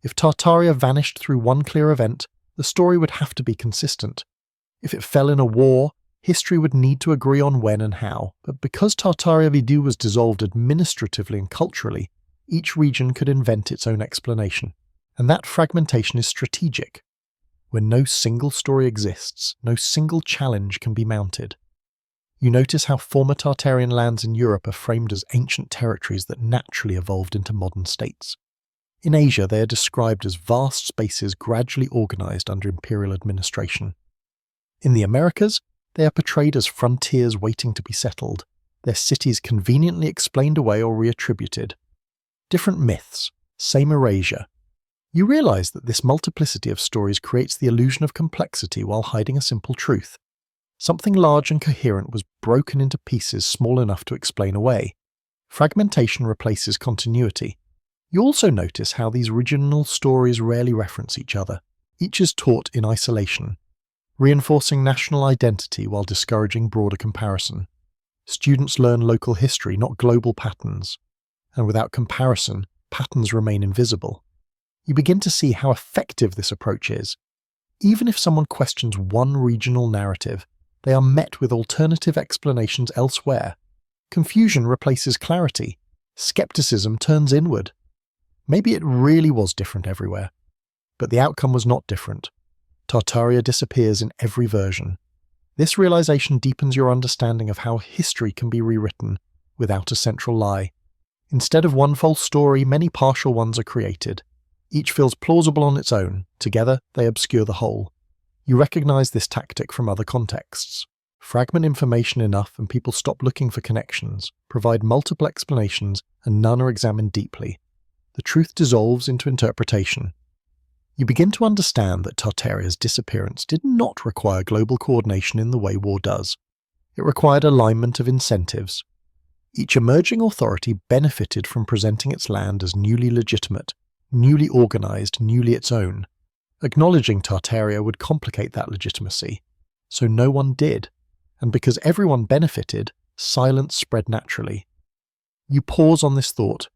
If Tartaria vanished through one clear event, the story would have to be consistent. If it fell in a war, history would need to agree on when and how. But because Tartaria Vidu was dissolved administratively and culturally, each region could invent its own explanation. And that fragmentation is strategic. When no single story exists, no single challenge can be mounted. You notice how former Tartarian lands in Europe are framed as ancient territories that naturally evolved into modern states. In Asia, they are described as vast spaces gradually organized under imperial administration. In the Americas, they are portrayed as frontiers waiting to be settled, their cities conveniently explained away or reattributed. Different myths, same erasure. You realize that this multiplicity of stories creates the illusion of complexity while hiding a simple truth. Something large and coherent was broken into pieces small enough to explain away. Fragmentation replaces continuity. You also notice how these regional stories rarely reference each other. Each is taught in isolation, reinforcing national identity while discouraging broader comparison. Students learn local history, not global patterns. And without comparison, patterns remain invisible. You begin to see how effective this approach is. Even if someone questions one regional narrative, they are met with alternative explanations elsewhere. Confusion replaces clarity. Skepticism turns inward. Maybe it really was different everywhere. But the outcome was not different. Tartaria disappears in every version. This realization deepens your understanding of how history can be rewritten without a central lie. Instead of one false story, many partial ones are created. Each feels plausible on its own. Together, they obscure the whole. You recognize this tactic from other contexts. Fragment information enough and people stop looking for connections, provide multiple explanations, and none are examined deeply. The truth dissolves into interpretation. You begin to understand that Tartaria's disappearance did not require global coordination in the way war does. It required alignment of incentives. Each emerging authority benefited from presenting its land as newly legitimate, newly organized, newly its own. Acknowledging Tartaria would complicate that legitimacy. So no one did. And because everyone benefited, silence spread naturally. You pause on this thought,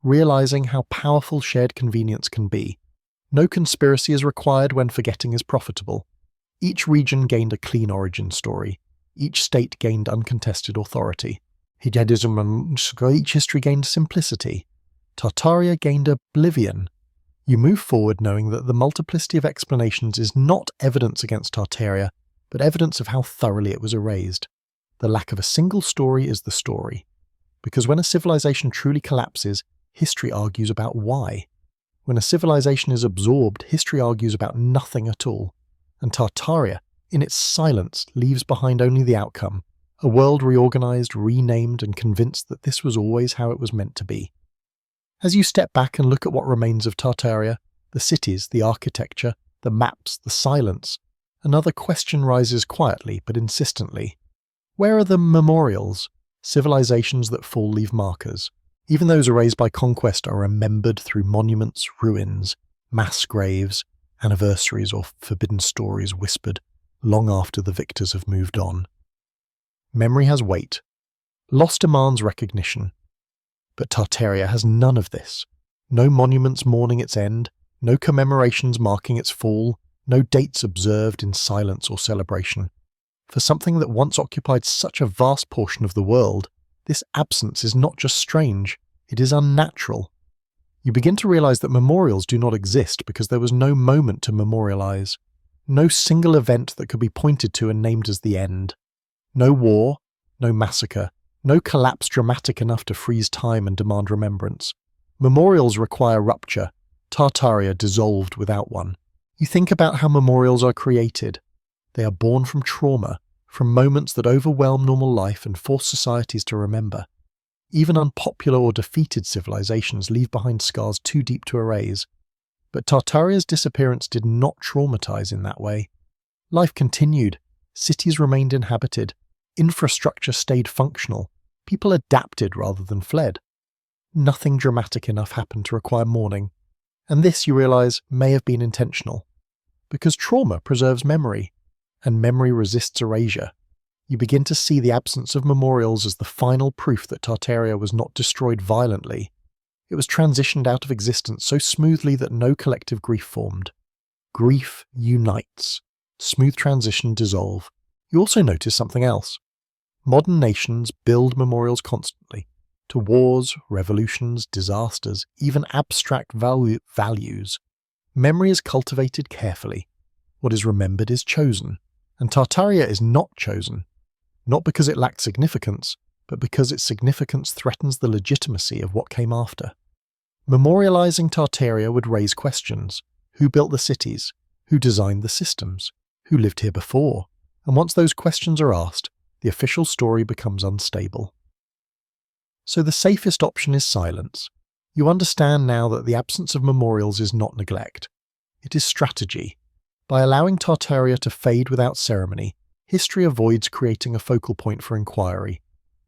realizing how powerful shared convenience can be. No conspiracy is required when forgetting is profitable. Each region gained a clean origin story. Each state gained uncontested authority. Each history gained simplicity. Tartaria gained oblivion. You move forward knowing that the multiplicity of explanations is not evidence against Tartaria, but evidence of how thoroughly it was erased. The lack of a single story is the story. Because when a civilization truly collapses, history argues about why. When a civilization is absorbed, history argues about nothing at all. And Tartaria, in its silence, leaves behind only the outcome, a world reorganized, renamed, and convinced that this was always how it was meant to be. As you step back and look at what remains of Tartaria, the cities, the architecture, the maps, the silence, another question rises quietly but insistently. Where are the memorials? Civilizations that fall leave markers. Even those erased by conquest are remembered through monuments, ruins, mass graves, anniversaries, or forbidden stories whispered long after the victors have moved on. Memory has weight. Loss demands recognition. But Tartaria has none of this. No monuments mourning its end, no commemorations marking its fall, no dates observed in silence or celebration. For something that once occupied such a vast portion of the world, this absence is not just strange, it is unnatural. You begin to realize that memorials do not exist because there was no moment to memorialize. No single event that could be pointed to and named as the end. No war, no massacre, no collapse dramatic enough to freeze time and demand remembrance. Memorials require rupture. Tartaria dissolved without one. You think about how memorials are created. They are born from trauma, from moments that overwhelm normal life and force societies to remember. Even unpopular or defeated civilizations leave behind scars too deep to erase. But Tartaria's disappearance did not traumatize in that way. Life continued. Cities remained inhabited. Infrastructure stayed functional. People adapted rather than fled. Nothing dramatic enough happened to require mourning. And this, you realize, may have been intentional. Because trauma preserves memory, and memory resists erasure. You begin to see the absence of memorials as the final proof that Tartaria was not destroyed violently. It was transitioned out of existence so smoothly that no collective grief formed. Grief unites. Smooth transition dissolve. You also notice something else. Modern nations build memorials constantly. To wars, revolutions, disasters, even abstract values. Memory is cultivated carefully. What is remembered is chosen. And Tartaria is not chosen. Not because it lacked significance, but because its significance threatens the legitimacy of what came after. Memorializing Tartaria would raise questions. Who built the cities? Who designed the systems? Who lived here before? And once those questions are asked, the official story becomes unstable. So the safest option is silence. You understand now that the absence of memorials is not neglect. It is strategy. By allowing Tartaria to fade without ceremony, history avoids creating a focal point for inquiry.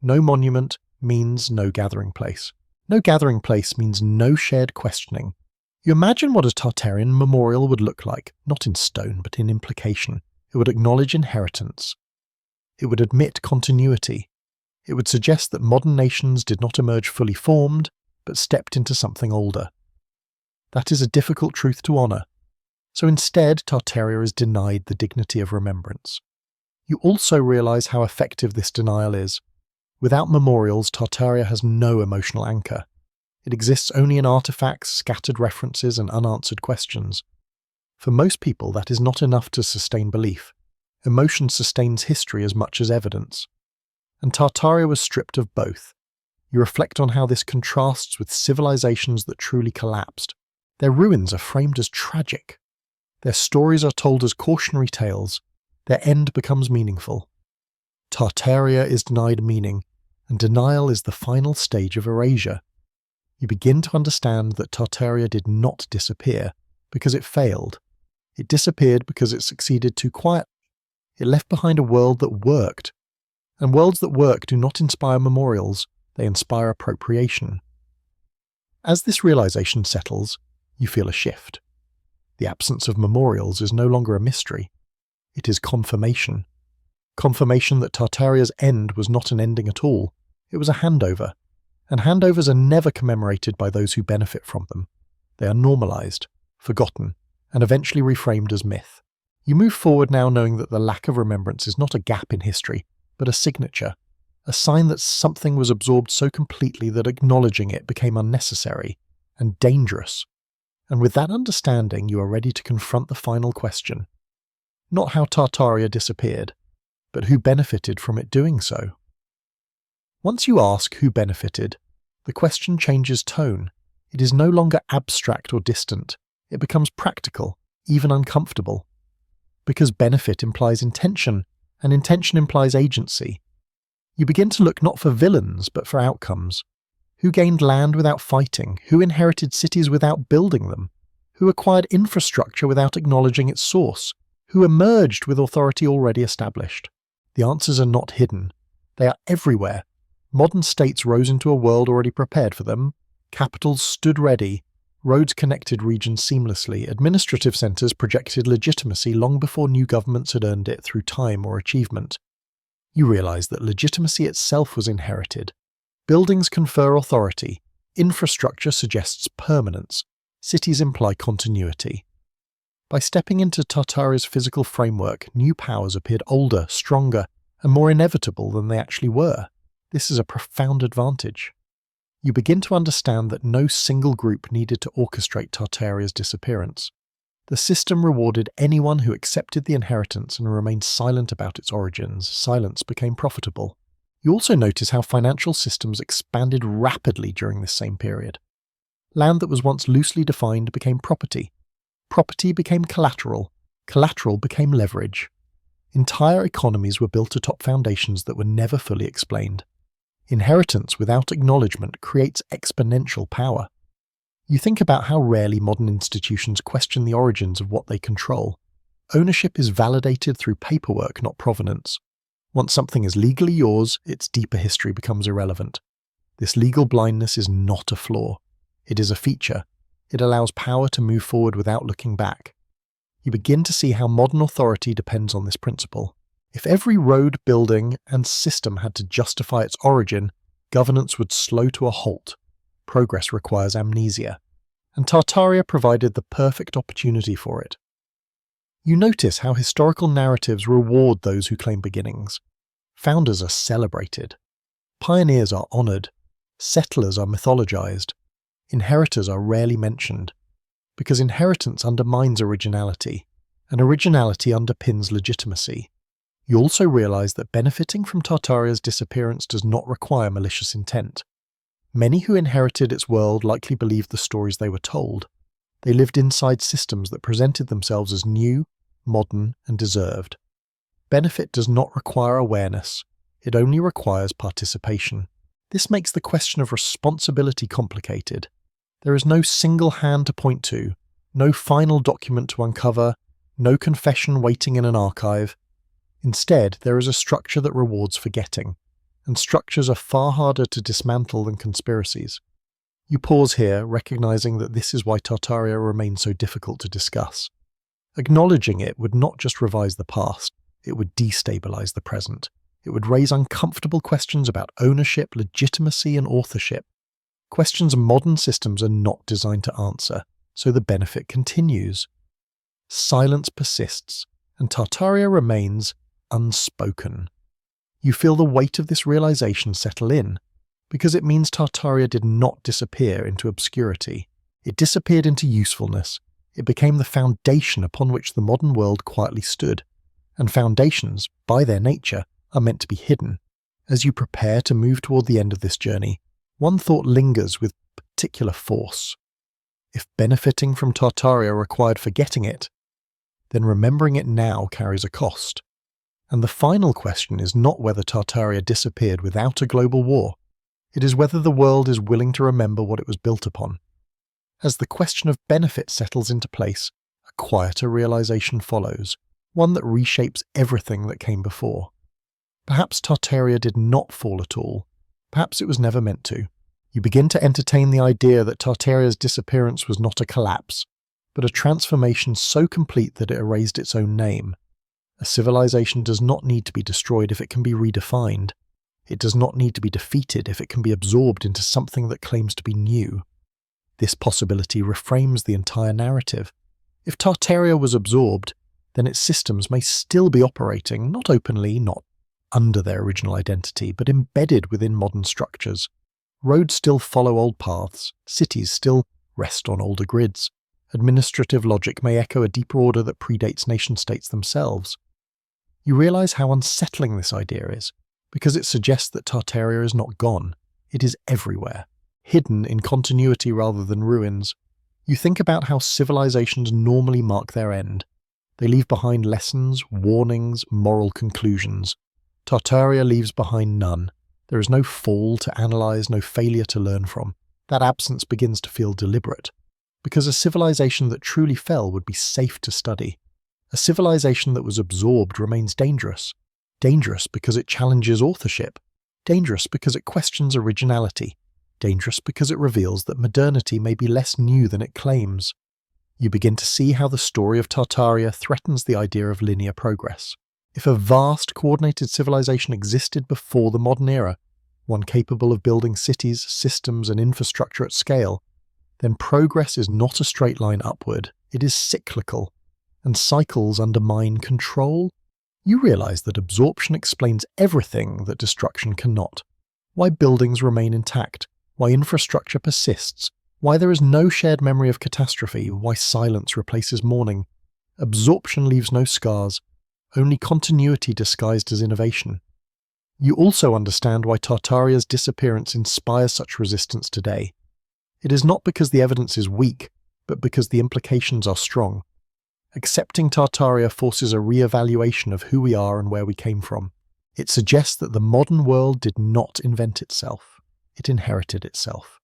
No monument means no gathering place. No gathering place means no shared questioning. You imagine what a Tartarian memorial would look like, not in stone but in implication. It would acknowledge inheritance. It would admit continuity. It would suggest that modern nations did not emerge fully formed, but stepped into something older. That is a difficult truth to honour. So instead, Tartaria is denied the dignity of remembrance. You also realise how effective this denial is. Without memorials, Tartaria has no emotional anchor. It exists only in artefacts, scattered references, and unanswered questions. For most people, that is not enough to sustain belief. Emotion sustains history as much as evidence. And Tartaria was stripped of both. You reflect on how this contrasts with civilizations that truly collapsed. Their ruins are framed as tragic. Their stories are told as cautionary tales. Their end becomes meaningful. Tartaria is denied meaning, and denial is the final stage of erasure. You begin to understand that Tartaria did not disappear because it failed. It disappeared because it succeeded too quietly. It left behind a world that worked. And worlds that work do not inspire memorials, they inspire appropriation. As this realization settles, you feel a shift. The absence of memorials is no longer a mystery. It is confirmation. Confirmation that Tartaria's end was not an ending at all. It was a handover. And handovers are never commemorated by those who benefit from them. They are normalized, forgotten, and eventually reframed as myth. You move forward now knowing that the lack of remembrance is not a gap in history, but a signature, a sign that something was absorbed so completely that acknowledging it became unnecessary and dangerous. And with that understanding, you are ready to confront the final question. Not how Tartaria disappeared, but who benefited from it doing so. Once you ask who benefited, the question changes tone. It is no longer abstract or distant. It becomes practical, even uncomfortable. Because benefit implies intention, and intention implies agency. You begin to look not for villains, but for outcomes. Who gained land without fighting? Who inherited cities without building them? Who acquired infrastructure without acknowledging its source? Who emerged with authority already established? The answers are not hidden. They are everywhere. Modern states rose into a world already prepared for them. Capitals stood ready. Roads connected regions seamlessly. Administrative centres projected legitimacy long before new governments had earned it through time or achievement. You realise that legitimacy itself was inherited. Buildings confer authority. Infrastructure suggests permanence. Cities imply continuity. By stepping into Tartaria's physical framework, new powers appeared older, stronger, and more inevitable than they actually were. This is a profound advantage. You begin to understand that no single group needed to orchestrate Tartaria's disappearance. The system rewarded anyone who accepted the inheritance and remained silent about its origins. Silence became profitable. You also notice how financial systems expanded rapidly during this same period. Land that was once loosely defined became property. Property became collateral. Collateral became leverage. Entire economies were built atop foundations that were never fully explained. Inheritance without acknowledgement creates exponential power. You think about how rarely modern institutions question the origins of what they control. Ownership is validated through paperwork, not provenance. Once something is legally yours, its deeper history becomes irrelevant. This legal blindness is not a flaw. It is a feature. It allows power to move forward without looking back. You begin to see how modern authority depends on this principle. If every road, building, and system had to justify its origin, governance would slow to a halt. Progress requires amnesia. And Tartaria provided the perfect opportunity for it. You notice how historical narratives reward those who claim beginnings. Founders are celebrated. Pioneers are honoured. Settlers are mythologized. Inheritors are rarely mentioned. Because inheritance undermines originality, and originality underpins legitimacy. You also realise that benefiting from Tartaria's disappearance does not require malicious intent. Many who inherited its world likely believed the stories they were told. They lived inside systems that presented themselves as new, modern, and deserved. Benefit does not require awareness. It only requires participation. This makes the question of responsibility complicated. There is no single hand to point to, no final document to uncover, no confession waiting in an archive. Instead, there is a structure that rewards forgetting, and structures are far harder to dismantle than conspiracies. You pause here, recognizing that this is why Tartaria remains so difficult to discuss. Acknowledging it would not just revise the past, it would destabilize the present. It would raise uncomfortable questions about ownership, legitimacy, and authorship. Questions modern systems are not designed to answer, so the benefit continues. Silence persists, and Tartaria remains unspoken. You feel the weight of this realization settle in, because it means Tartaria did not disappear into obscurity. It disappeared into usefulness. It became the foundation upon which the modern world quietly stood, and foundations, by their nature, are meant to be hidden. As you prepare to move toward the end of this journey, one thought lingers with particular force. If benefiting from Tartaria required forgetting it, then remembering it now carries a cost. And the final question is not whether Tartaria disappeared without a global war. It is whether the world is willing to remember what it was built upon. As the question of benefit settles into place, a quieter realization follows, one that reshapes everything that came before. Perhaps Tartaria did not fall at all. Perhaps it was never meant to. You begin to entertain the idea that Tartaria's disappearance was not a collapse, but a transformation so complete that it erased its own name. A civilization does not need to be destroyed if it can be redefined. It does not need to be defeated if it can be absorbed into something that claims to be new. This possibility reframes the entire narrative. If Tartaria was absorbed, then its systems may still be operating, not openly, not under their original identity, but embedded within modern structures. Roads still follow old paths, cities still rest on older grids. Administrative logic may echo a deeper order that predates nation-states themselves. You realize how unsettling this idea is, because it suggests that Tartaria is not gone. It is everywhere, hidden in continuity rather than ruins. You think about how civilizations normally mark their end. They leave behind lessons, warnings, moral conclusions. Tartaria leaves behind none. There is no fall to analyze, no failure to learn from. That absence begins to feel deliberate, because a civilization that truly fell would be safe to study. A civilization that was absorbed remains dangerous. Dangerous because it challenges authorship. Dangerous because it questions originality. Dangerous because it reveals that modernity may be less new than it claims. You begin to see how the story of Tartaria threatens the idea of linear progress. If a vast, coordinated civilization existed before the modern era, one capable of building cities, systems, and infrastructure at scale, then progress is not a straight line upward, it is cyclical, and cycles undermine control. You realize that absorption explains everything that destruction cannot. Why buildings remain intact, why infrastructure persists, why there is no shared memory of catastrophe, why silence replaces mourning. Absorption leaves no scars, only continuity disguised as innovation. You also understand why Tartaria's disappearance inspires such resistance today. It is not because the evidence is weak, but because the implications are strong. Accepting Tartaria forces a re-evaluation of who we are and where we came from. It suggests that the modern world did not invent itself. It inherited itself.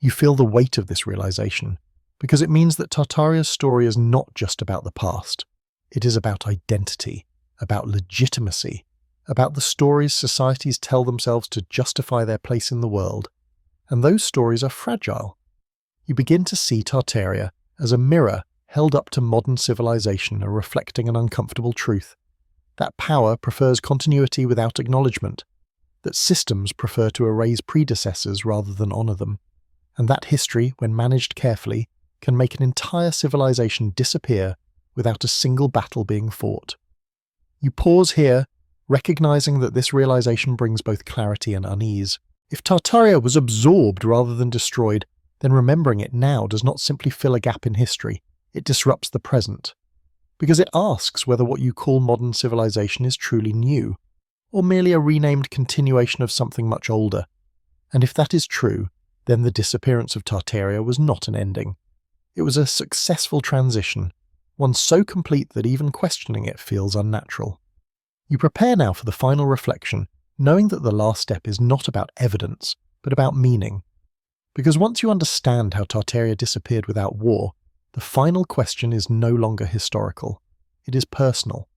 You feel the weight of this realization, because it means that Tartaria's story is not just about the past. It is about identity, about legitimacy, about the stories societies tell themselves to justify their place in the world. And those stories are fragile. You begin to see Tartaria as a mirror held up to modern civilization and reflecting an uncomfortable truth. That power prefers continuity without acknowledgement, that systems prefer to erase predecessors rather than honor them, and that history, when managed carefully, can make an entire civilization disappear without a single battle being fought. You pause here, recognizing that this realization brings both clarity and unease. If Tartaria was absorbed rather than destroyed, then remembering it now does not simply fill a gap in history, it disrupts the present. Because it asks whether what you call modern civilization is truly new, or merely a renamed continuation of something much older. And if that is true, then the disappearance of Tartaria was not an ending. It was a successful transition, one so complete that even questioning it feels unnatural. You prepare now for the final reflection, knowing that the last step is not about evidence, but about meaning. Because once you understand how Tartaria disappeared without war, the final question is no longer historical. It is personal.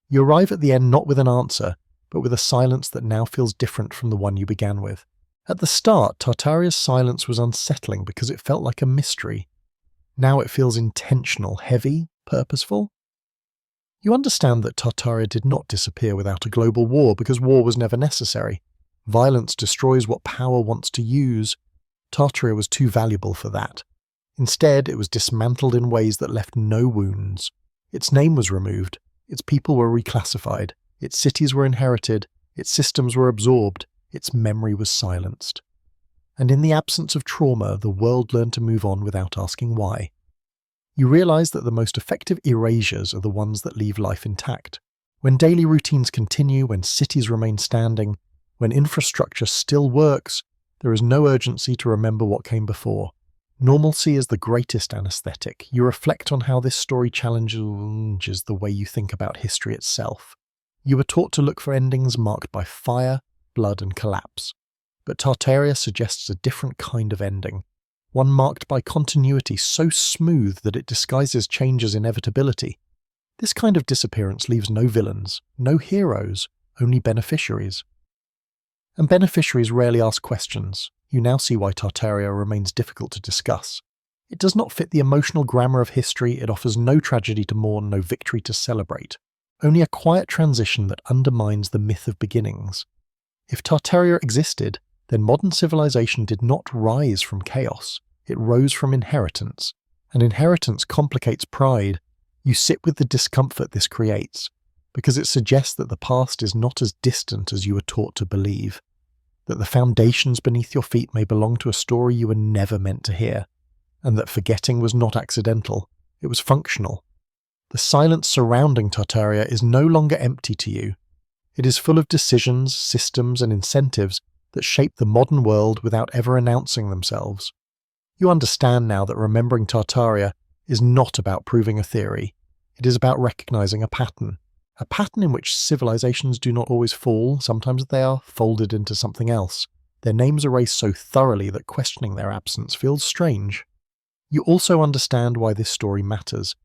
You arrive at the end not with an answer, but with a silence that now feels different from the one you began with. At the start, Tartaria's silence was unsettling because it felt like a mystery. Now it feels intentional, heavy, purposeful. You understand that Tartaria did not disappear without a global war because war was never necessary. Violence destroys what power wants to use. Tartaria was too valuable for that. Instead, it was dismantled in ways that left no wounds. Its name was removed, its people were reclassified, its cities were inherited, its systems were absorbed, its memory was silenced. And in the absence of trauma, the world learned to move on without asking why. You realize that the most effective erasures are the ones that leave life intact. When daily routines continue, when cities remain standing, when infrastructure still works, there is no urgency to remember what came before. Normalcy is the greatest anesthetic. You reflect on how this story challenges the way you think about history itself. You were taught to look for endings marked by fire, blood, and collapse. But Tartaria suggests a different kind of ending. One marked by continuity so smooth that it disguises change as inevitability. This kind of disappearance leaves no villains, no heroes, only beneficiaries. And beneficiaries rarely ask questions. You now see why Tartaria remains difficult to discuss. It does not fit the emotional grammar of history, it offers no tragedy to mourn, no victory to celebrate. Only a quiet transition that undermines the myth of beginnings. If Tartaria existed, then modern civilization did not rise from chaos. It rose from inheritance. And inheritance complicates pride. You sit with the discomfort this creates, because it suggests that the past is not as distant as you were taught to believe. That the foundations beneath your feet may belong to a story you were never meant to hear, and that forgetting was not accidental, it was functional. The silence surrounding Tartaria is no longer empty to you. It is full of decisions, systems, and incentives that shape the modern world without ever announcing themselves. You understand now that remembering Tartaria is not about proving a theory. It is about recognizing a pattern in which civilizations do not always fall, sometimes they are folded into something else. Their names erased so thoroughly that questioning their absence feels strange. You also understand why this story matters,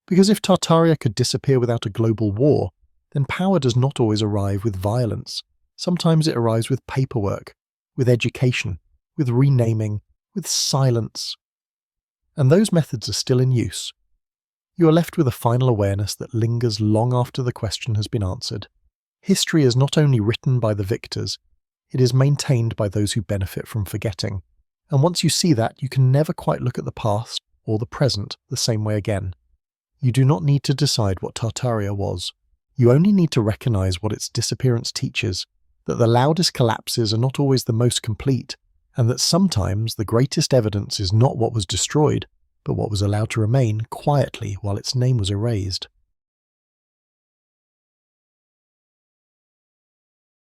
because if Tartaria could disappear without a global war, then power does not always arrive with violence. Sometimes it arrives with paperwork, with education, with renaming, with silence. And those methods are still in use. You are left with a final awareness that lingers long after the question has been answered. History is not only written by the victors, it is maintained by those who benefit from forgetting. And once you see that, you can never quite look at the past or the present the same way again. You do not need to decide what Tartaria was. You only need to recognize what its disappearance teaches, that the loudest collapses are not always the most complete, and that sometimes the greatest evidence is not what was destroyed, but what was allowed to remain quietly while its name was erased.